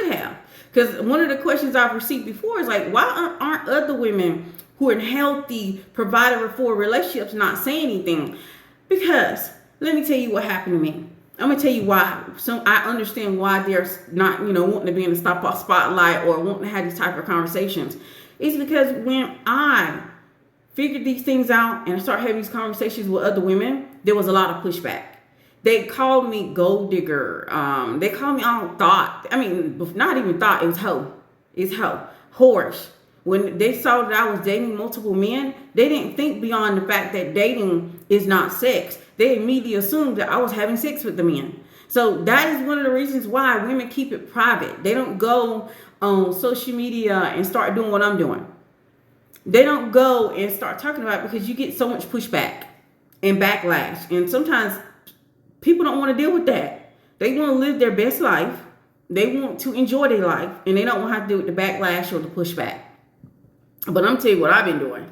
have. Because one of the questions I've received before is like, why aren't other women who are in healthy provider for relationships not saying anything? Because let me tell you what happened to me. I'm going to tell you why. So I understand why they're not, wanting to be in the spotlight or wanting to have these type of conversations. It's because when I figured these things out and I started having these conversations with other women, there was a lot of pushback. They called me gold digger. They called me all thought. I mean, not even thought. It was hoe. It's hoe. Whorish. When they saw that I was dating multiple men, they didn't think beyond the fact that dating is not sex. They immediately assumed that I was having sex with the men. So that is one of the reasons why women keep it private. They don't go on social media and start doing what I'm doing. They don't go and start talking about it because you get so much pushback and backlash. And sometimes people don't want to deal with that. They want to live their best life. They want to enjoy their life. And they don't want to have to deal with the backlash or the pushback. But I'm telling you what I've been doing.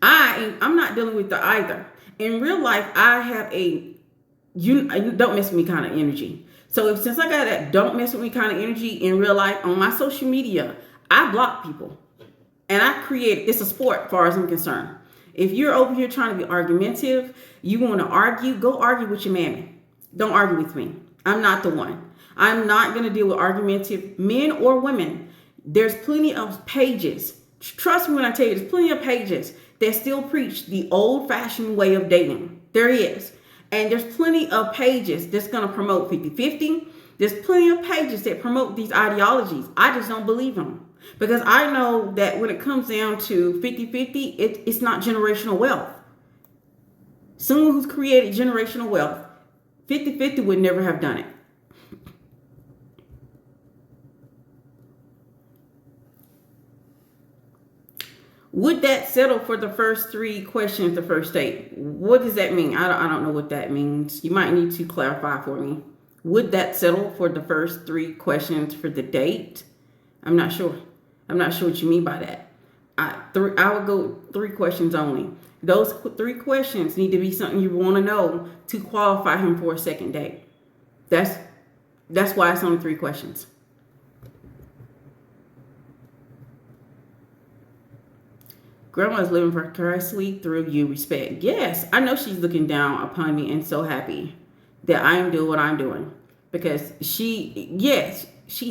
I'm not dealing with the either. In real life, I have you don't mess with me kind of energy. So since I got that don't mess with me kind of energy in real life on my social media, I block people. And it's a sport as far as I'm concerned. If you're over here trying to be argumentative, you want to argue, go argue with your mammy. Don't argue with me. I'm not the one. I'm not going to deal with argumentative men or women. There's plenty of pages. Trust me when I tell you, there's plenty of pages that still preach the old-fashioned way of dating. There is. And there's plenty of pages that's going to promote 50-50. There's plenty of pages that promote these ideologies. I just don't believe them. Because I know that when it comes down to 50-50, it's not generational wealth. Someone who's created generational wealth, 50-50 would never have done it. Would that settle for the first 3 questions the first date? What does that mean? I don't know what that means. You might need to clarify for me. Would that settle for the first 3 questions for the date? I'm not sure. I'm not sure what you mean by that. I would go 3 questions only. Those 3 questions need to be something you want to know to qualify him for a second date. That's why it's only 3 questions. Grandma's living vicariously through you. Respect. Yes, I know she's looking down upon me and so happy that I am doing what I'm doing. Because she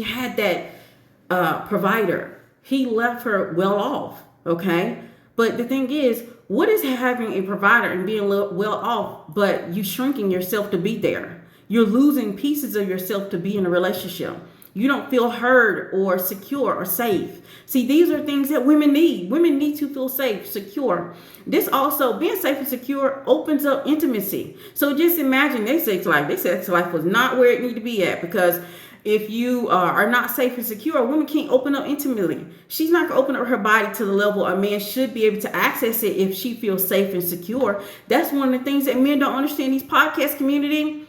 had that provider. He left her well off, okay? But the thing is, what is having a provider and being well off, but you shrinking yourself to be there? You're losing pieces of yourself to be in a relationship. You don't feel heard or secure or safe. See, these are things that women need. Women need to feel safe, secure. This also, being safe and secure, opens up intimacy. So just imagine their sex life. Their sex life was not where it needed to be at, because if you are not safe and secure, a woman can't open up intimately. She's not going to open up her body to the level a man should be able to access it if she feels safe and secure. That's one of the things that men don't understand. These podcast community,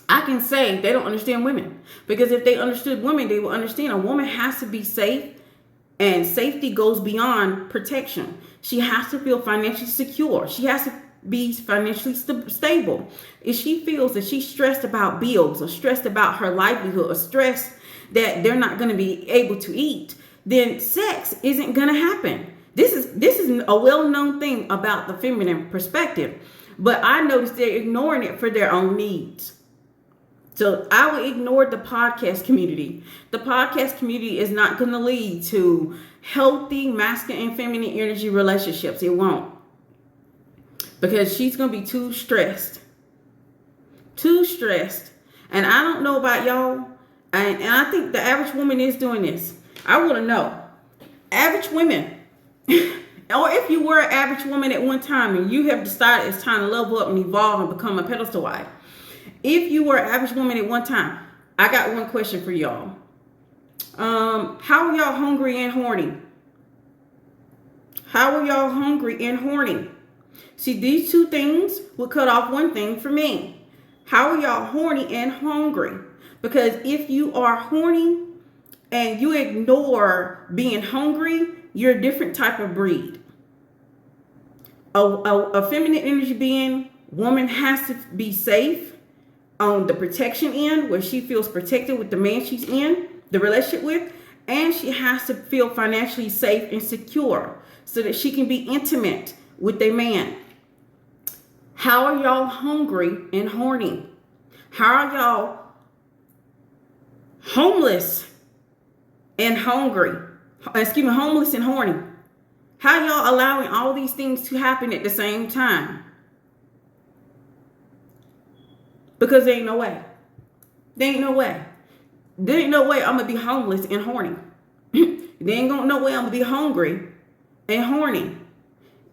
I can say they don't understand women, because if they understood women, they will understand a woman has to be safe, and safety goes beyond protection. She has to feel financially secure. She has to be financially stable. If she feels that she's stressed about bills or stressed about her livelihood or stressed that they're not going to be able to eat, then sex isn't going to happen. This is a well-known thing about the feminine perspective, but I noticed they're ignoring it for their own needs. So I would ignore the podcast community. The podcast community is not going to lead to healthy masculine and feminine energy relationships. It won't. Because she's going to be too stressed. Too stressed. And I don't know about y'all. And I think the average woman is doing this. I want to know. Average women. Or if you were an average woman at one time and you have decided it's time to level up and evolve and become a pedestal wife. If you were an average woman at one time, I got one question for y'all. How are y'all hungry and horny? How are y'all hungry and horny? See, these 2 things will cut off one thing for me. How are y'all horny and hungry? Because if you are horny and you ignore being hungry, you're a different type of breed. A feminine energy being, woman has to be safe on the protection end, where she feels protected with the man she's in the relationship with, and she has to feel financially safe and secure so that she can be intimate with a man. How are y'all hungry and horny? How are y'all homeless and hungry? Homeless and horny. How y'all allowing all these things to happen at the same time? Because there ain't no way. There ain't no way. There ain't no way I'm going to be homeless and horny. There ain't no way I'm going to be hungry and horny.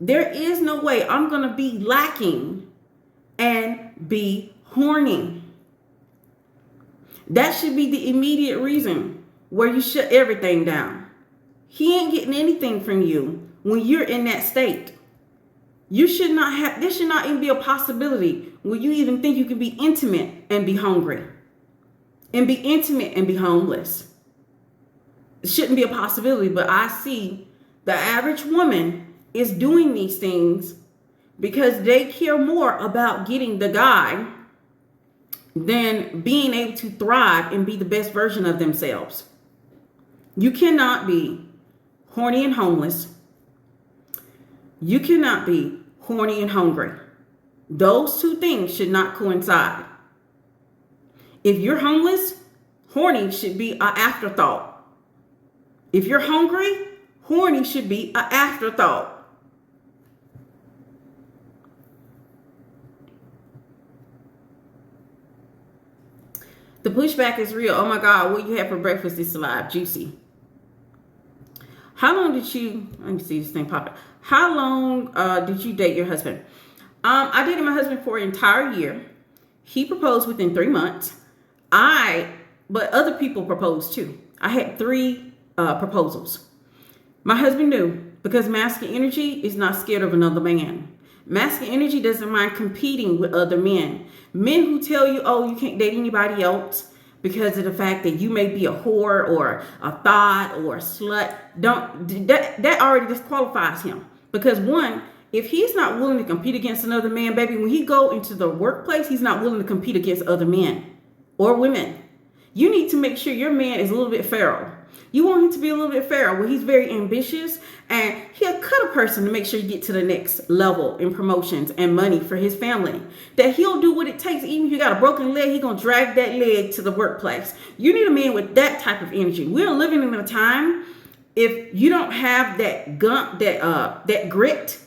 There is no way I'm going to be lacking and be horny. That should be the immediate reason where you shut everything down. He ain't getting anything from you when you're in that state. You should not have, this should not even be a possibility when you even think you can be intimate and be hungry. And be intimate and be homeless. It shouldn't be a possibility, but I see the average woman is doing these things because they care more about getting the guy than being able to thrive and be the best version of themselves. You cannot be horny and homeless. You cannot be horny and hungry. Those 2 things should not coincide. If you're homeless, Horny should be an afterthought. If you're hungry, horny should be an afterthought. The pushback is real. Oh my God, what you had for breakfast is alive, juicy. How long did you, let me see this thing pop up. How long did you date your husband? I dated my husband for an entire year. He proposed within 3 months. But other people proposed too. I had 3 proposals. My husband knew, because masculine energy is not scared of another man. Masculine energy doesn't mind competing with other men. Men who tell you, oh, you can't date anybody else because of the fact that you may be a whore or a thought or a slut, that already disqualifies him. Because one, if he's not willing to compete against another man, baby, when he go into the workplace, he's not willing to compete against other men or women. You need to make sure your man is a little bit feral. You want him to be a little bit feral, where he's very ambitious and he'll cut a person to make sure you get to the next level in promotions and money for his family. That he'll do what it takes. Even if you got a broken leg, he's going to drag that leg to the workplace. You need a man with that type of energy. We're living in a time, if you don't have that grit.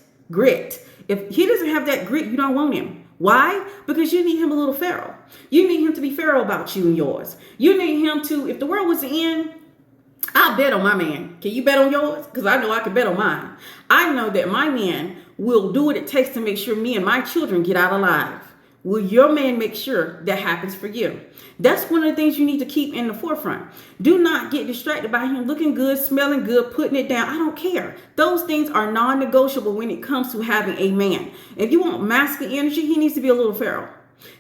If he doesn't have that grit, you don't want him. Why? Because you need him a little feral. You need him to be feral about you and yours. You need him to, if the world was to end, I'll bet on my man. Can you bet on yours? Because I know I can bet on mine. I know that my man will do what it takes to make sure me and my children get out alive. Will your man make sure that happens for you? That's one of the things you need to keep in the forefront. Do not get distracted by him looking good, smelling good, putting it down. I don't care. Those things are non-negotiable when it comes to having a man. If you want masculine energy, he needs to be a little feral.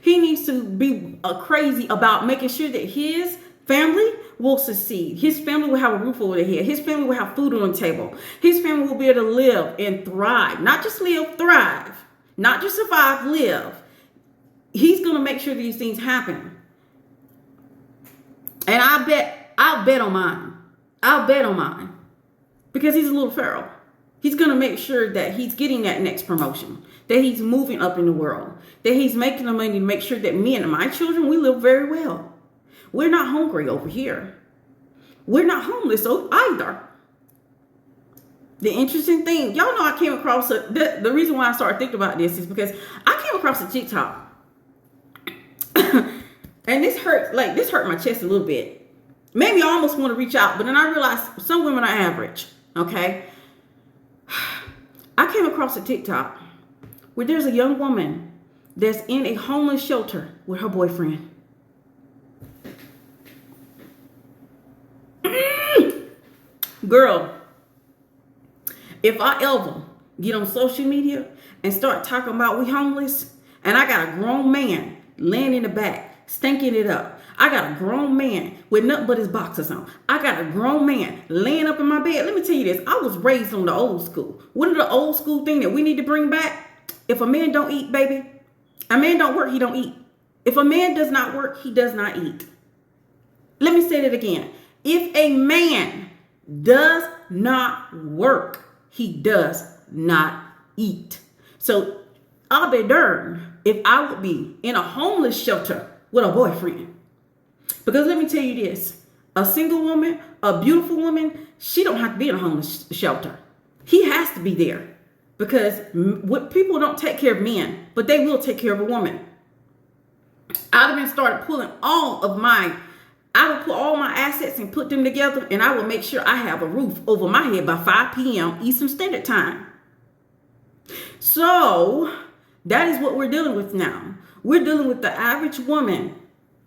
He needs to be crazy about making sure that his family will succeed. His family will have a roof over their head. His family will have food on the table. His family will be able to live and thrive. Not just live, thrive. Not just survive, live. He's going to make sure these things happen. And I'll bet on mine. I'll bet on mine. Because he's a little feral. He's going to make sure that he's getting that next promotion. That he's moving up in the world. That he's making the money to make sure that me and my children, we live very well. We're not hungry over here. We're not homeless either. The interesting thing, y'all know I came across, the reason why I started thinking about this is because I came across a TikTok. And this hurt my chest a little bit. Made me almost want to reach out, but then I realized some women are average, okay? I came across a TikTok where there's a young woman that's in a homeless shelter with her boyfriend. Girl, if I ever get on social media and start talking about we homeless, and I got a grown man laying in the back, stinking it up. I got a grown man with nothing but his boxers on. I got a grown man laying up in my bed. Let me tell you this. I was raised on the old school. One of the old school thing that we need to bring back, if a man don't eat, baby, a man don't work, he don't eat. If a man does not work, he does not eat. Let me say that again. If a man does not work, he does not eat. So I'll be darned if I would be in a homeless shelter with a boyfriend. Because let me tell you this, a single woman, a beautiful woman, she don't have to be in a homeless shelter. He has to be there. Because people don't take care of men, but they will take care of a woman. I'd have been started pulling I would put all my assets and put them together, and I would make sure I have a roof over my head by 5 p.m. Eastern Standard Time. So that is what we're dealing with now. We're dealing with the average woman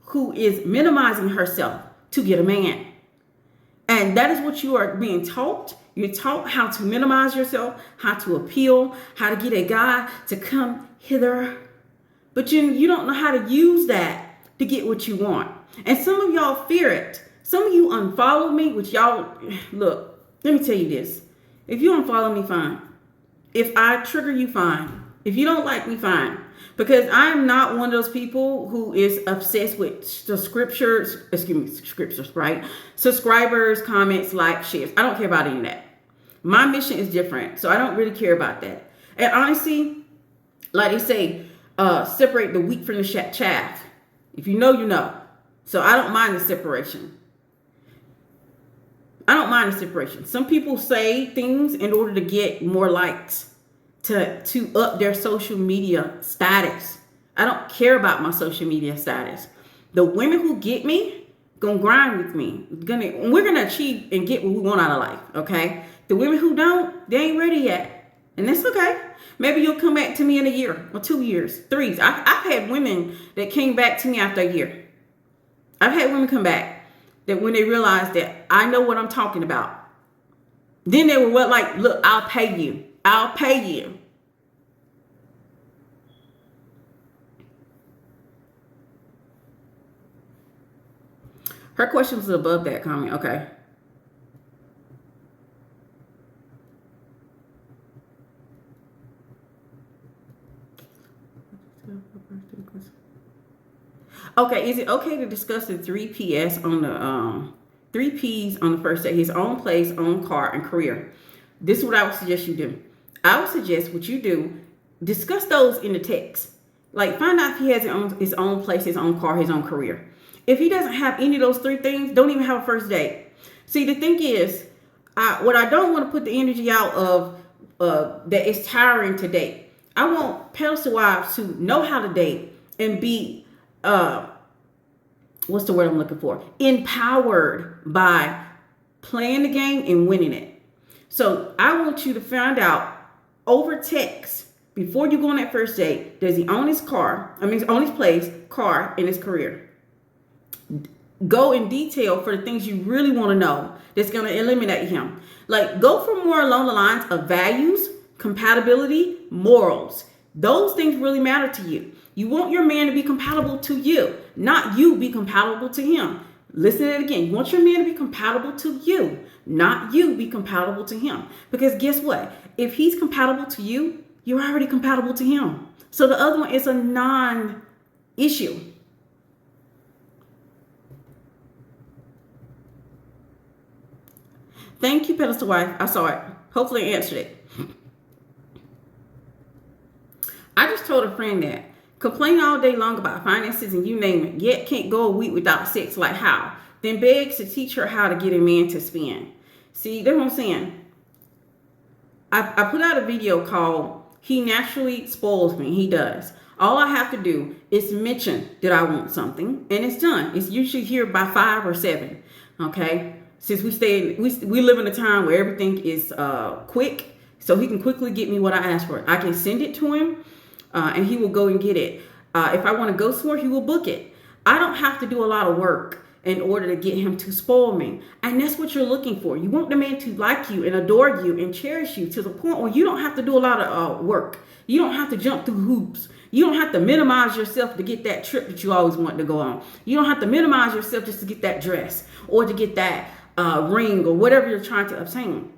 who is minimizing herself to get a man. And that is what you are being taught. You're taught how to minimize yourself, how to appeal, how to get a guy to come hither. But you don't know how to use that to get what you want. And some of y'all fear it. Some of you unfollow me, which y'all, look, let me tell you this. If you unfollow me, fine. If I trigger you, fine. If you don't like me, fine. Because I'm not one of those people who is obsessed with the scriptures, right? Subscribers, comments, likes, shares. I don't care about any of that. My mission is different, so I don't really care about that. And honestly, like they say, separate the wheat from the chaff. If you know, you know. So I don't mind the separation. I don't mind the separation. Some people say things in order to get more likes, to up their social media status. I don't care about my social media status. The women who get me gonna grind with me. We're gonna achieve and get what we want out of life. Okay. The women who don't, they ain't ready yet, and that's okay. Maybe you'll come back to me in a year or 2 years, 3. I've had women that came back to me after a year. I've had women come back that when they realized that I know what I'm talking about, then they were like, look, I'll pay you. I'll pay you. Her question was above that comment. Okay. Okay, is it okay to discuss the 3Ps on the 3Ps on the first date? His own place, own car, and career. This is what I would suggest you do. I would suggest what you do, discuss those in the text. Like, find out if he has his own place, his own car, his own career. If he doesn't have any of those 3 things, don't even have a first date. See, the thing is, what I don't want to put the energy out of that it's tiring to date. I want pedestal wives to know how to date and be what's the word I'm looking for? Empowered by playing the game and winning it. So I want you to find out over text before you go on that first date, does he own his car? Own his place, car, and his career. Go in detail for the things you really want to know that's going to eliminate him. Like, go for more along the lines of values, compatibility, morals. Those things really matter to you. You want your man to be compatible to you, not you be compatible to him. Listen to it again. You want your man to be compatible to you, not you be compatible to him. Because guess what? If he's compatible to you, you're already compatible to him. So the other one is a non-issue. Thank you, Pedestal Wife. I saw it. Hopefully I answered it. I just told a friend that complain all day long about finances and you name it, yet can't go a week without sex. Like how? Then begs to teach her how to get a man to spend. See, that's what I'm saying. I put out a video called He Naturally Spoils Me. He does. All I have to do is mention that I want something and it's done. It's usually here by 5 or 7. Okay. Since we live in a time where everything is quick, so he can quickly get me what I ask for. I can send it to him. And he will go and get it. If I want to go somewhere, he will book it. I don't have to do a lot of work in order to get him to spoil me. And that's what you're looking for. You want the man to like you and adore you and cherish you to the point where you don't have to do a lot of work. You don't have to jump through hoops. You don't have to minimize yourself to get that trip that you always want to go on. You don't have to minimize yourself just to get that dress or to get that ring or whatever you're trying to obtain.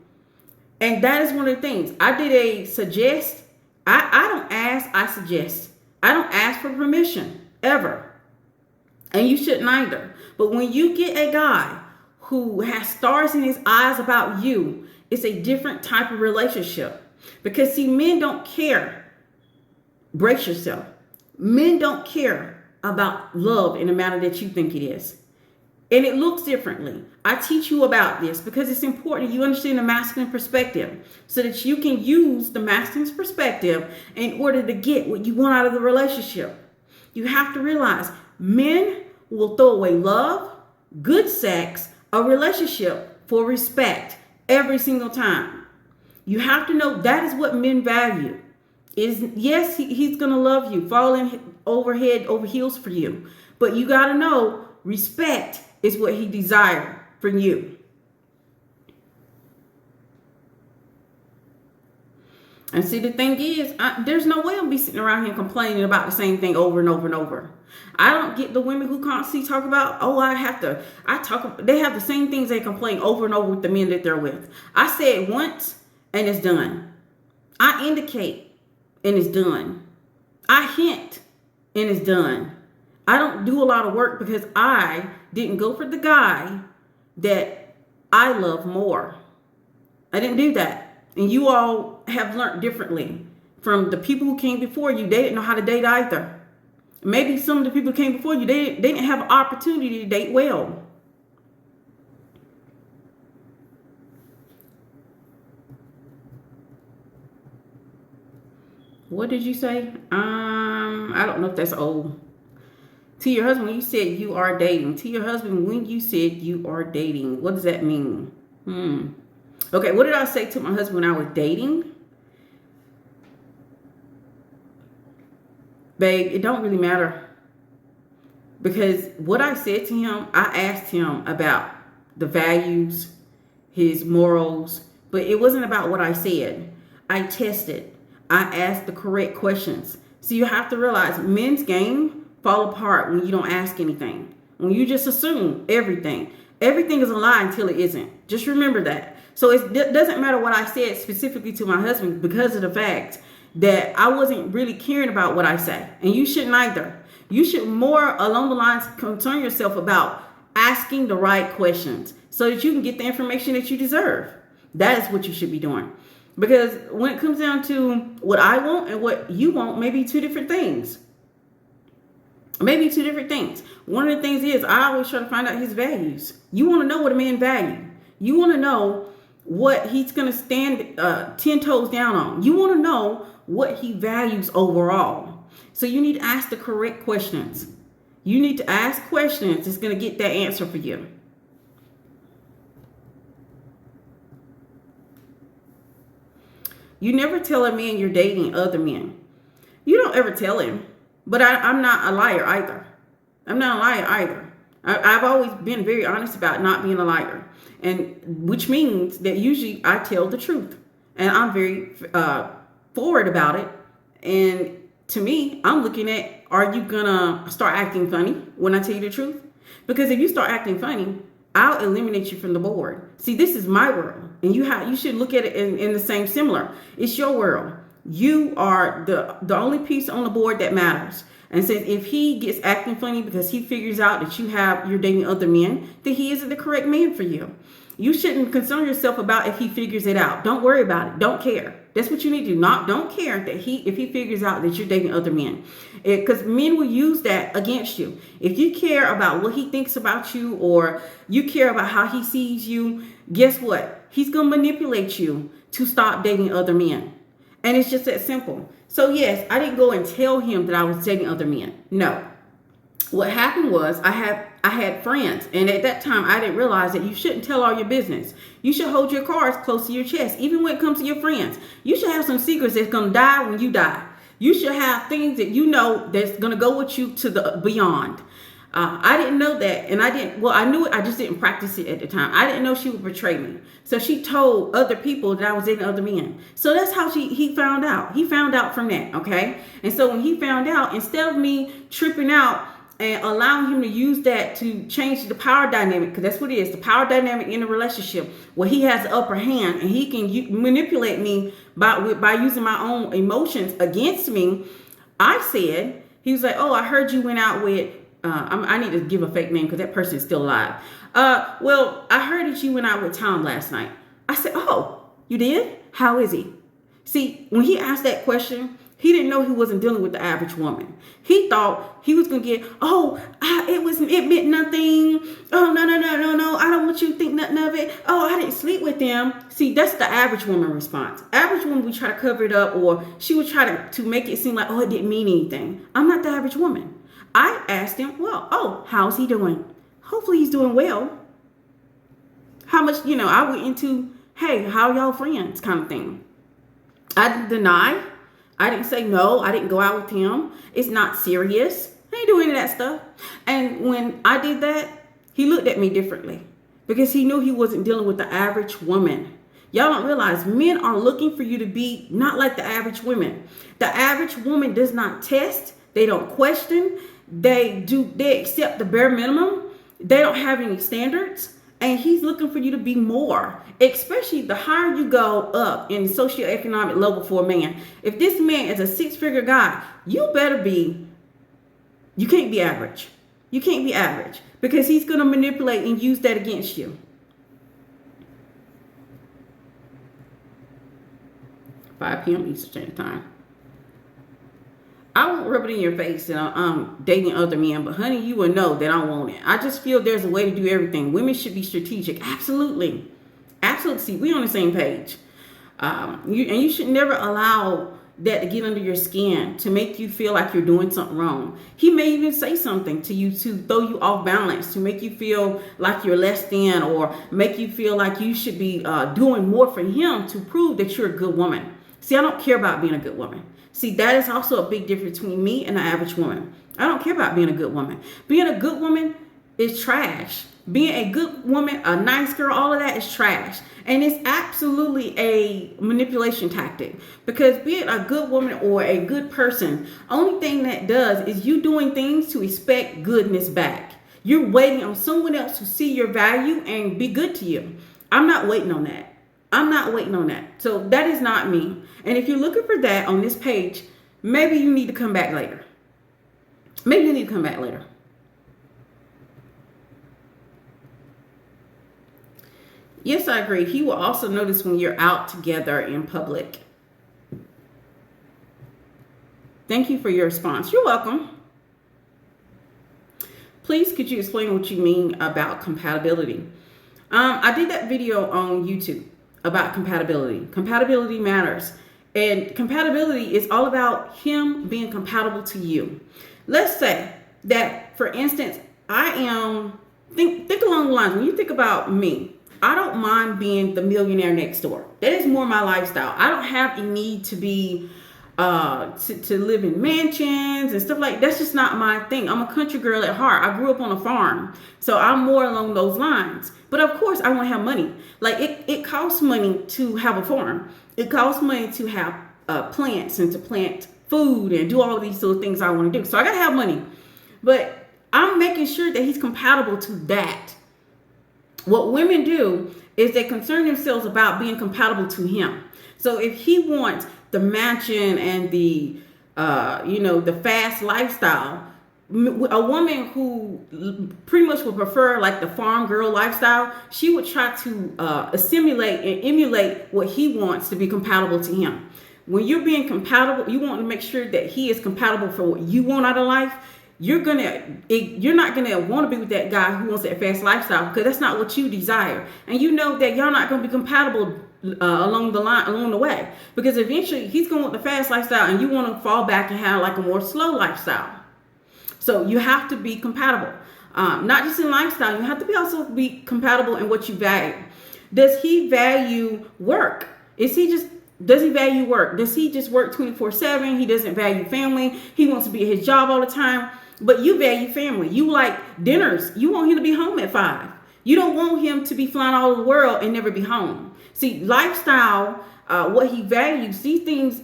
And that is one of the things. I did a suggest. I don't ask, I suggest. I don't ask for permission, ever. And you shouldn't either. But when you get a guy who has stars in his eyes about you, it's a different type of relationship. Because see, men don't care. Brace yourself. Men don't care about love in the manner that you think it is. And it looks differently. I teach you about this because it's important you understand the masculine perspective so that you can use the masculine perspective in order to get what you want out of the relationship. You have to realize men will throw away love, good sex, a relationship for respect every single time. You have to know that is what men value. Yes, he's going to love you, falling head over heels for you. But you got to know respect is what he desired from you. And see, the thing is, there's no way I'm be sitting around here complaining about the same thing over and over and over. I don't get the women who constantly talk about, they have the same things they complain over and over with the men that they're with. I say it once and it's done. I indicate and it's done. I hint and it's done. I don't do a lot of work because I didn't go for the guy that I love more. I didn't do that. And you all have learned differently from the people who came before you. They didn't know how to date either. Maybe some of the people who came before you, they didn't have an opportunity to date well. What did you say? I don't know if that's old. To your husband, when you said you are dating. To your husband, when you said you are dating. What does that mean? Okay, what did I say to my husband when I was dating? Babe, it don't really matter. Because what I said to him, I asked him about the values, his morals, but it wasn't about what I said. I tested. I asked the correct questions. So you have to realize men's game fall apart when you don't ask anything. When you just assume everything. Everything is a lie until it isn't. Just remember that. So it doesn't matter what I said specifically to my husband because of the fact that I wasn't really caring about what I say. And you shouldn't either. You should more along the lines concern yourself about asking the right questions so that you can get the information that you deserve. That is what you should be doing. Because when it comes down to what I want and what you want, maybe two different things. Maybe two different things. One of the things is I always try to find out his values. You want to know what a man values. You want to know what he's going to stand 10 toes down on. You want to know what he values overall. So you need to ask the correct questions. You need to ask questions that's going to get that answer for you. You never tell a man you're dating other men. You don't ever tell him. But I'm not a liar either. I'm not a liar either. I've always been very honest about not being a liar. And which means that usually I tell the truth. And I'm very forward about it. And to me, I'm looking at, are you gonna start acting funny when I tell you the truth? Because if you start acting funny, I'll eliminate you from the board. See, this is my world. And you should look at it in the same similar. It's your world. You are the only piece on the board that matters. And says if he gets acting funny because he figures out that you're dating other men, then he isn't the correct man for you. You shouldn't concern yourself about if he figures it out. Don't worry about it. Don't care. That's what you need to do. Don't care that if he figures out that you're dating other men. Because men will use that against you. If you care about what he thinks about you or you care about how he sees you, guess what? He's going to manipulate you to stop dating other men. And it's just that simple. So yes, I didn't go and tell him that I was dating other men. No. What happened was I had friends. And at that time, I didn't realize that you shouldn't tell all your business. You should hold your cards close to your chest. Even when it comes to your friends. You should have some secrets that's going to die when you die. You should have things that you know that's going to go with you to the beyond. I didn't know that. And I knew it. I just didn't practice it at the time. I didn't know she would betray me. So she told other people that I was dating other men. So that's how he found out. He found out from that. Okay. And so when he found out, instead of me tripping out and allowing him to use that to change the power dynamic, because that's what it is, the power dynamic in a relationship where he has the upper hand and he can manipulate me by using my own emotions against me. I said, he was like, oh, I heard you went out with, I need to give a fake name because that person is still alive. Well, I heard that you went out with Tom last night. I said, oh, you did? How is he? See, when he asked that question, he didn't know he wasn't dealing with the average woman. He thought he was going to get, it meant nothing. Oh, no. I don't want you to think nothing of it. Oh, I didn't sleep with them. See, that's the average woman response. Average woman would try to cover it up, or she would try to make it seem like, oh, it didn't mean anything. I'm not the average woman. I asked him, how's he doing? Hopefully he's doing well. How much, I went into, hey, how y'all friends kind of thing. I didn't deny. I didn't say no. I didn't go out with him. It's not serious. I ain't doing any of that stuff. And when I did that, he looked at me differently because he knew he wasn't dealing with the average woman. Y'all don't realize men are looking for you to be not like the average women. The average woman does not test. They don't question. They accept the bare minimum. They don't have any standards. And he's looking for you to be more, especially the higher you go up in the socioeconomic level for a man. If this man is a six-figure guy, you can't be average. You can't be average because he's going to manipulate and use that against you. 5 p.m. Eastern Standard Time. I want don't rub it in your face that I'm dating other men, but honey, you will know that I want it. I just feel there's a way to do everything. Women should be strategic. Absolutely. Absolutely. See, we on the same page. You should never allow that to get under your skin to make you feel like you're doing something wrong. He may even say something to you to throw you off balance, to make you feel like you're less than, or make you feel like you should be doing more for him to prove that you're a good woman. See, I don't care about being a good woman. See, that is also a big difference between me and the average woman. I don't care about being a good woman. Being a good woman is trash. Being a good woman, a nice girl, all of that is trash. And it's absolutely a manipulation tactic, because being a good woman or a good person, only thing that does is you doing things to expect goodness back. You're waiting on someone else to see your value and be good to you. I'm not waiting on that. I'm not waiting on that. So that is not me. And if you're looking for that on this page, maybe you need to come back later. Maybe you need to come back later. Yes, I agree. He will also notice when you're out together in public. Thank you for your response. You're welcome. Please, could you explain what you mean about compatibility? I did that video on YouTube about compatibility. Compatibility matters. And compatibility is all about him being compatible to you. Let's say that, for instance, think along the lines, when you think about me, I don't mind being the millionaire next door. That is more my lifestyle. I don't have a need to be to live in mansions and stuff like that. That's just not my thing. I'm a country girl at heart. I grew up on a farm, so I'm more along those lines. But of course, I want to have money. Like it costs money to have a farm. It costs money to have plants and to plant food and do all of these little things I want to do. So I gotta have money, but I'm making sure that he's compatible to that. What women do is they concern themselves about being compatible to him. So if he wants the mansion and the fast lifestyle, a woman who pretty much would prefer like the farm girl lifestyle, she would try to assimilate and emulate what he wants to be compatible to him. When you're being compatible, you want to make sure that he is compatible for what you want out of life. You're not gonna want to be with that guy who wants that fast lifestyle, because that's not what you desire, and you know that y'all not gonna be compatible along the way, because eventually he's gonna want the fast lifestyle and you want to fall back and have like a more slow lifestyle. So you have to be compatible, not just in lifestyle. You have to also be compatible in what you value. Does he value work? Does he value work? Does he just work 24/7? He doesn't value family. He wants to be at his job all the time. But you value family. You like dinners. You want him to be home at 5. You don't want him to be flying all over the world and never be home. See, lifestyle, what he values, these things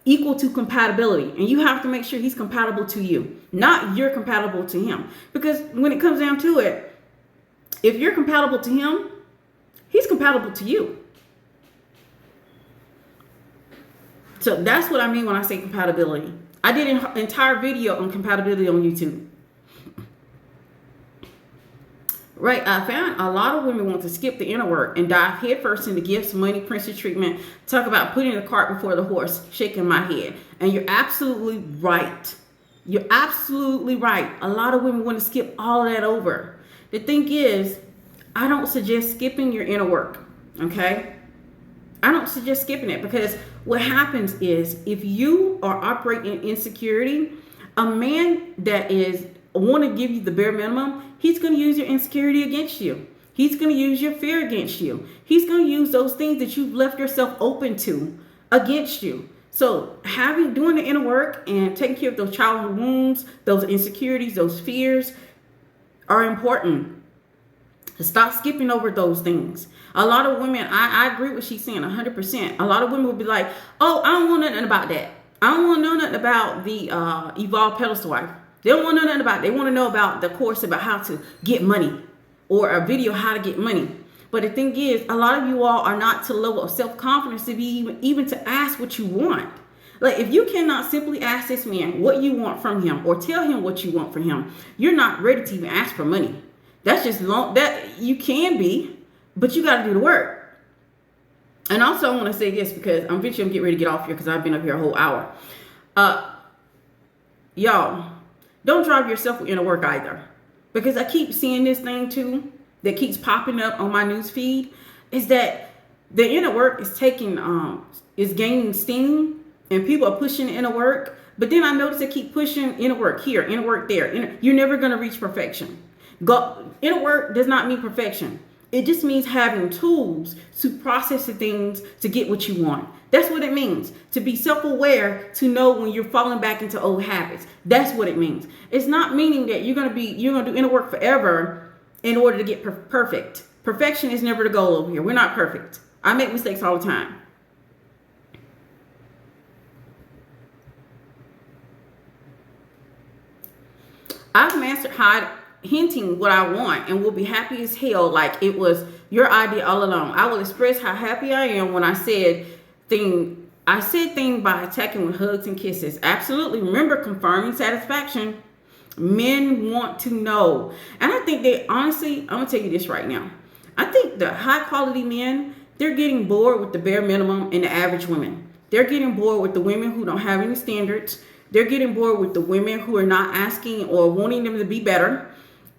equal to compatibility. And you have to make sure he's compatible to you, not you're compatible to him. Because when it comes down to it, if you're compatible to him, he's compatible to you. So that's what I mean when I say compatibility. I did an entire video on compatibility on YouTube. Right, I found a lot of women want to skip the inner work and dive headfirst into gifts, money, princess treatment. Talk about putting the cart before the horse, shaking my head. And you're absolutely right. You're absolutely right. A lot of women want to skip all of that over. The thing is, I don't suggest skipping your inner work, okay? I don't suggest skipping it, because what happens is, if you are operating in insecurity, a man that is want to give you the bare minimum, he's going to use your insecurity against you. He's going to use your fear against you. He's going to use those things that you've left yourself open to against you. So doing the inner work and taking care of those childhood wounds, those insecurities, those fears are important. Stop skipping over those things. A lot of women, I agree with what she's saying 100%. A lot of women will be like, oh, I don't want nothing about that. I don't want to know nothing about the evolved pedestal wife. They don't want to know nothing about it. They want to know about the course about how to get money, or a video how to get money. But the thing is, a lot of you all are not to the level of self-confidence to be even to ask what you want. Like, if you cannot simply ask this man what you want from him, or tell him what you want from him, you're not ready to even ask for money. That's just that you can be, but you got to do the work. And also, I want to say this, because I'm getting ready to get off here, because I've been up here a whole hour. Y'all, don't drive yourself into work either. Because I keep seeing this thing too that keeps popping up on my news feed, is that the inner work is is gaining steam, and people are pushing the inner work. But then I notice they keep pushing inner work here, inner work there. You're never going to reach perfection. Inner work does not mean perfection. It just means having tools to process the things to get what you want. That's what it means. To be self-aware, to know when you're falling back into old habits. That's what it means. It's not meaning that you're gonna do inner work forever in order to get perfect. Perfection is never the goal over here. We're not perfect. I make mistakes all the time. I've mastered hinting what I want and will be happy as hell like it was your idea all along. I will express how happy I am when I said thing by attacking with hugs and kisses. Absolutely. Remember, confirming satisfaction. Men want to know. And I think they honestly, I'm going to tell you this right now. I think the high quality men, they're getting bored with the bare minimum and the average women. They're getting bored with the women who don't have any standards. They're getting bored with the women who are not asking or wanting them to be better.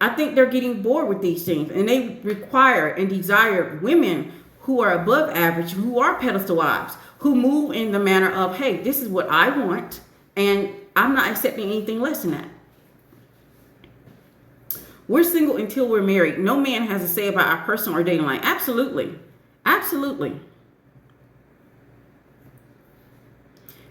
I think they're getting bored with these things, and they require and desire women who are above average, who are pedestal wives, who move in the manner of, hey, this is what I want, and I'm not accepting anything less than that. We're single until we're married. No man has a say about our personal or dating life. Absolutely. Absolutely.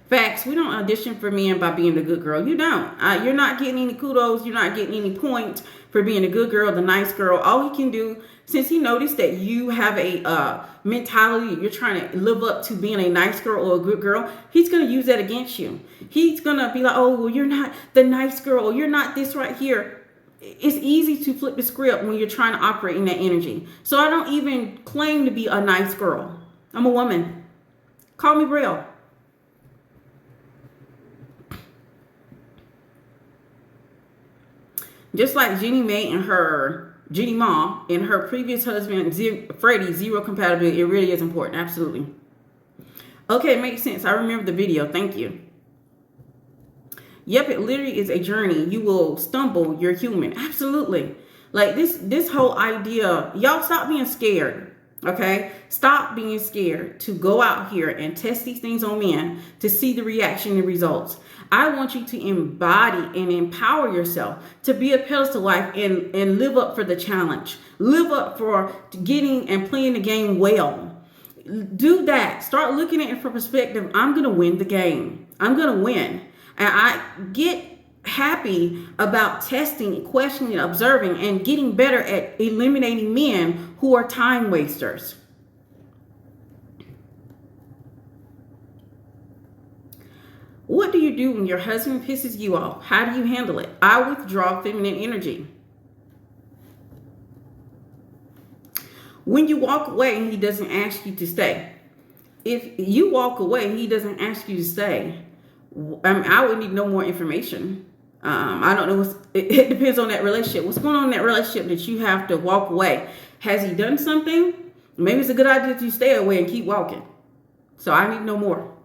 Facts. We don't audition for men by being the good girl. You don't. You're not getting any kudos. You're not getting any points for being a good girl, the nice girl. All he can do, since he noticed that you have a mentality, you're trying to live up to being a nice girl or a good girl, he's going to use that against you. He's going to be like, oh, well, you're not the nice girl. Or you're not this right here. It's easy to flip the script when you're trying to operate in that energy. So I don't even claim to be a nice girl. I'm a woman. Call me real. Just like Jeannie Ma and her previous husband, Freddie, zero compatibility. It really is important. Absolutely. Okay, it makes sense. I remember the video. Thank you. Yep, it literally is a journey. You will stumble. You're human. Absolutely. Like this whole idea, y'all stop being scared. Okay? Stop being scared to go out here and test these things on men to see the reaction and results. I want you to embody and empower yourself to be a pedestal wife and live up for the challenge. Live up for getting and playing the game well. Do that. Start looking at it from perspective. I'm going to win the game. I'm going to win. And I get happy about testing, questioning, observing, and getting better at eliminating men who are time wasters. What do you do when your husband pisses you off? How do you handle it? I withdraw feminine energy. When you walk away, he doesn't ask you to stay. If you walk away, he doesn't ask you to stay. I would need no more information. I don't know. It depends on that relationship. What's going on in that relationship that you have to walk away? Has he done something? Maybe it's a good idea to stay away and keep walking. So I need no more.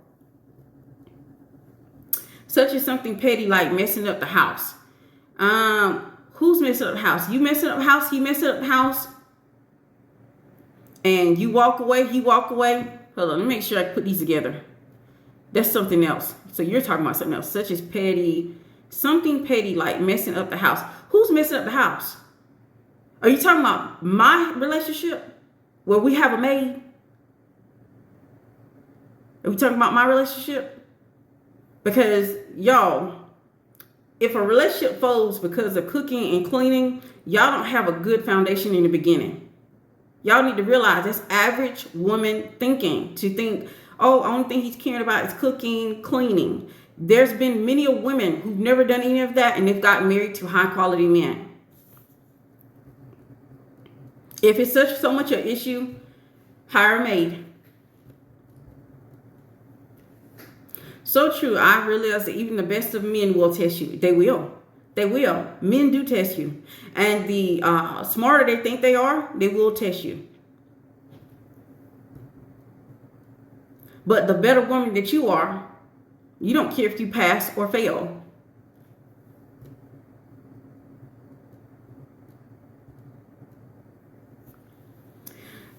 Such as something petty like messing up the house. Who's messing up the house? You messing up the house? He messing up the house? And you walk away, he walk away. Hold on, let me make sure I put these together. That's something else. So you're talking about something else, such as petty, something petty like messing up the house. Who's messing up the house? Are you talking about my relationship where we have a maid? Are we talking about my relationship? Because y'all, if a relationship folds because of cooking and cleaning, y'all don't have a good foundation in the beginning. Y'all need to realize that's average woman thinking, to think, oh, only thing he's caring about is cooking, cleaning. There's been many of women who've never done any of that, and they've gotten married to high quality men. If it's so much an issue, hire a maid. So true. I realize that even the best of men will test you. They will. They will. Men do test you. And the smarter they think they are, they will test you. But the better woman that you are, you don't care if you pass or fail.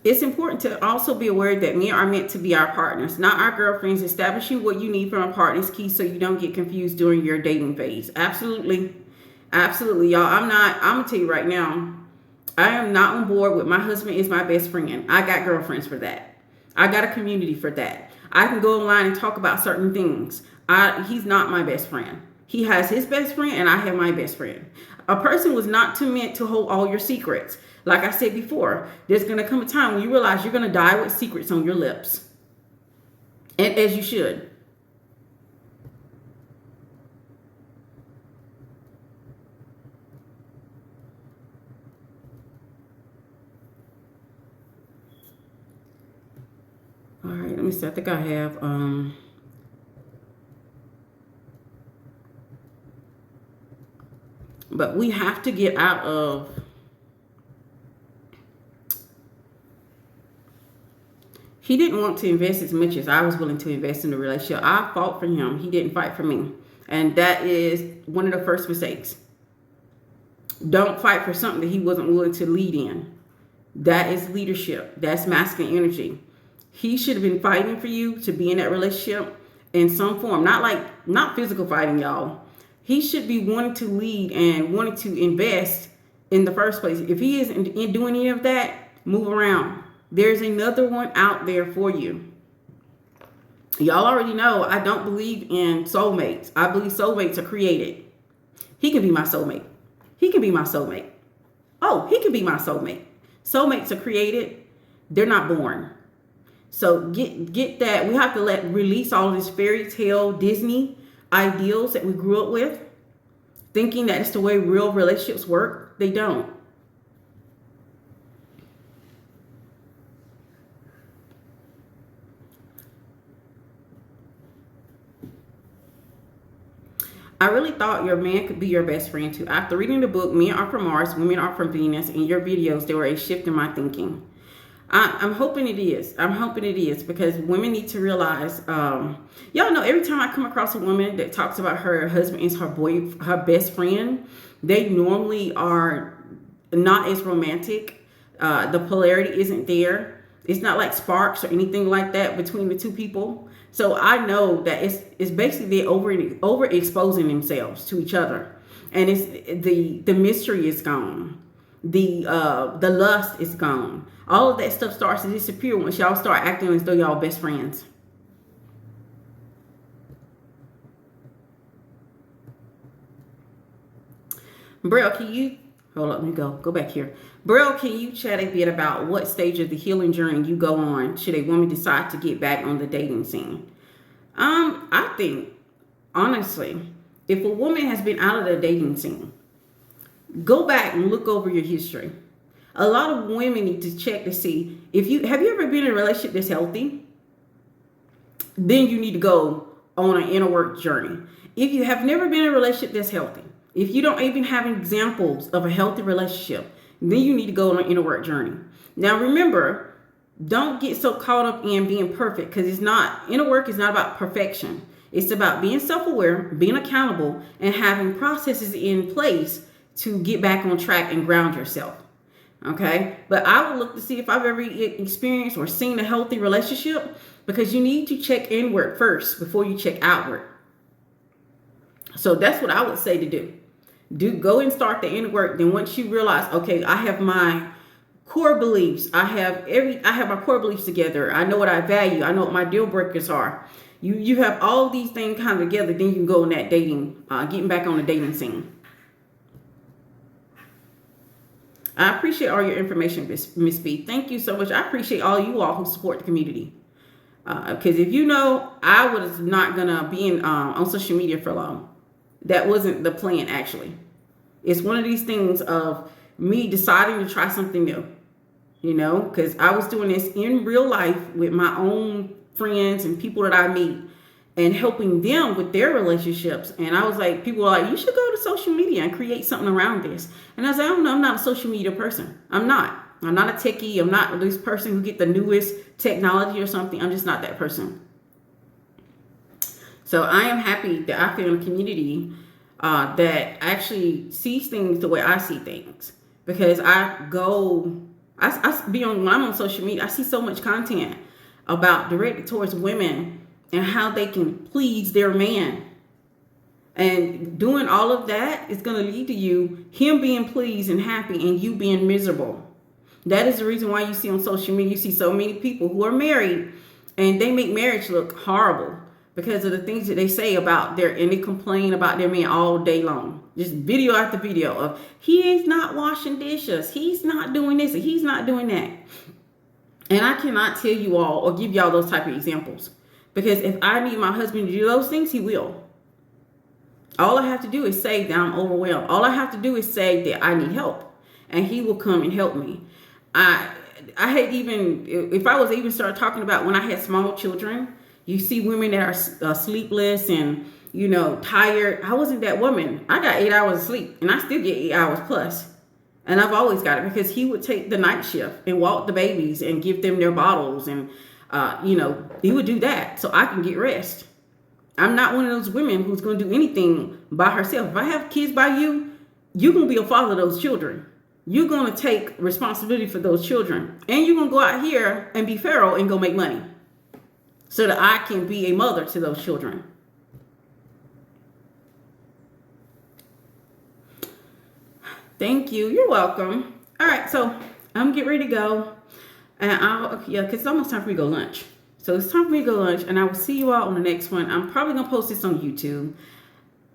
it's important to also be aware that men are meant to be our partners, not our girlfriends. Establishing what you need from a partner is key so you don't get confused during your dating phase. Absolutely. Absolutely, y'all. I'm going to tell you right now, I am not on board with my husband is my best friend. I got girlfriends for that. I got a community for that. I can go online and talk about certain things. He's not my best friend. He has his best friend and I have my best friend. A person was not meant to hold all your secrets. Like I said before, there's going to come a time when you realize you're going to die with secrets on your lips. And as you should. All right, let me see. I think I have but we have to get out of he didn't want to invest as much as I was willing to invest in the relationship. I fought for him. He didn't fight for me. And that is one of the first mistakes. Don't fight for something that he wasn't willing to lead in. That is leadership. That's masculine energy. He should have been fighting for you to be in that relationship in some form. Not physical fighting, y'all. He should be wanting to lead and wanting to invest in the first place. If he isn't doing any of that, move around. There's another one out there for you. Y'all already know I don't believe in soulmates. I believe soulmates are created. He can be my soulmate. He can be my soulmate. Oh, he can be my soulmate. Soulmates are created. They're not born. So get that. We have to release all of this fairy tale Disney ideals that we grew up with, thinking that it's the way real relationships work. They don't. I really thought your man could be your best friend too. After reading the book, Men Are From Mars, Women Are From Venus, and your videos, there were a shift in my thinking. I'm hoping it is. I'm hoping it is because women need to realize, y'all know every time I come across a woman that talks about her husband is her best friend, they normally are not as romantic. The polarity isn't there. It's not like sparks or anything like that between the two people. So I know that it's basically they overexposing themselves to each other, and it's the mystery is gone, the lust is gone. All of that stuff starts to disappear once y'all start acting as though y'all best friends. Braille, can you hold up? Let me go back here. Braille, can you chat a bit about what stage of the healing journey you go on should a woman decide to get back on the dating scene? I think, honestly, if a woman has been out of the dating scene, go back and look over your history. A lot of women need to check to see have you ever been in a relationship that's healthy? Then you need to go on an inner work journey. If you have never been in a relationship that's healthy, if you don't even have examples of a healthy relationship, then you need to go on an inner work journey. Now remember, don't get so caught up in being perfect because inner work is not about perfection. It's about being self-aware, being accountable, and having processes in place to get back on track and ground yourself. Okay? But I would look to see if I've ever experienced or seen a healthy relationship because you need to check inward first before you check outward. So that's what I would say to do. Go and start the inner work. Then once you realize, okay, I have my core beliefs. I have my core beliefs together. I know what I value. I know what my deal breakers are. You have all these things kind of together. Then you can go on that getting back on the dating scene. I appreciate all your information, Miss B. Thank you so much. I appreciate all you all who support the community. Because if you know, I was not going to be on social media for long. That wasn't the plan, actually. It's one of these things of me deciding to try something new. Because I was doing this in real life with my own friends and people that I meet and helping them with their relationships. And I was like, people were like, you should go to social media and create something around this. And I was like, oh, no, I'm not a social media person. I'm not a techie. I'm not this person who get the newest technology or something. I'm just not that person. So I am happy that I feel in a community that actually sees things the way I see things. Because I go I be on when I'm on social media. I see so much content about directed towards women and how they can please their man. And doing all of that is going to lead to him being pleased and happy and you being miserable. That is the reason why you see on social media, you see so many people who are married and they make marriage look horrible because of the things that they say about and they complain about their man all day long. Just video after video of he's not washing dishes, he's not doing this, and he's not doing that. And I cannot tell you all or give y'all those type of examples. Because if I need my husband to do those things, he will. All I have to do is say that I'm overwhelmed. All I have to do is say that I need help. And he will come and help me. I hate even, if I was even start talking about when I had small children, you see women that are sleepless and, tired. I wasn't that woman. I got 8 hours of sleep and I still get 8 hours plus. And I've always got it because he would take the night shift and walk the babies and give them their bottles. And, he would do that so I can get rest. I'm not one of those women who's going to do anything by herself. If I have kids by you, you're going to be a father of those children. You're going to take responsibility for those children. And you're going to go out here and be Pharaoh and go make money so that I can be a mother to those children. Thank you. You're welcome. All right. So I'm getting ready to go. And because it's almost time for me to go lunch. So it's time for me to go lunch. And I will see you all on the next one. I'm probably going to post this on YouTube.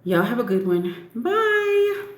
Y'all have a good one. Bye.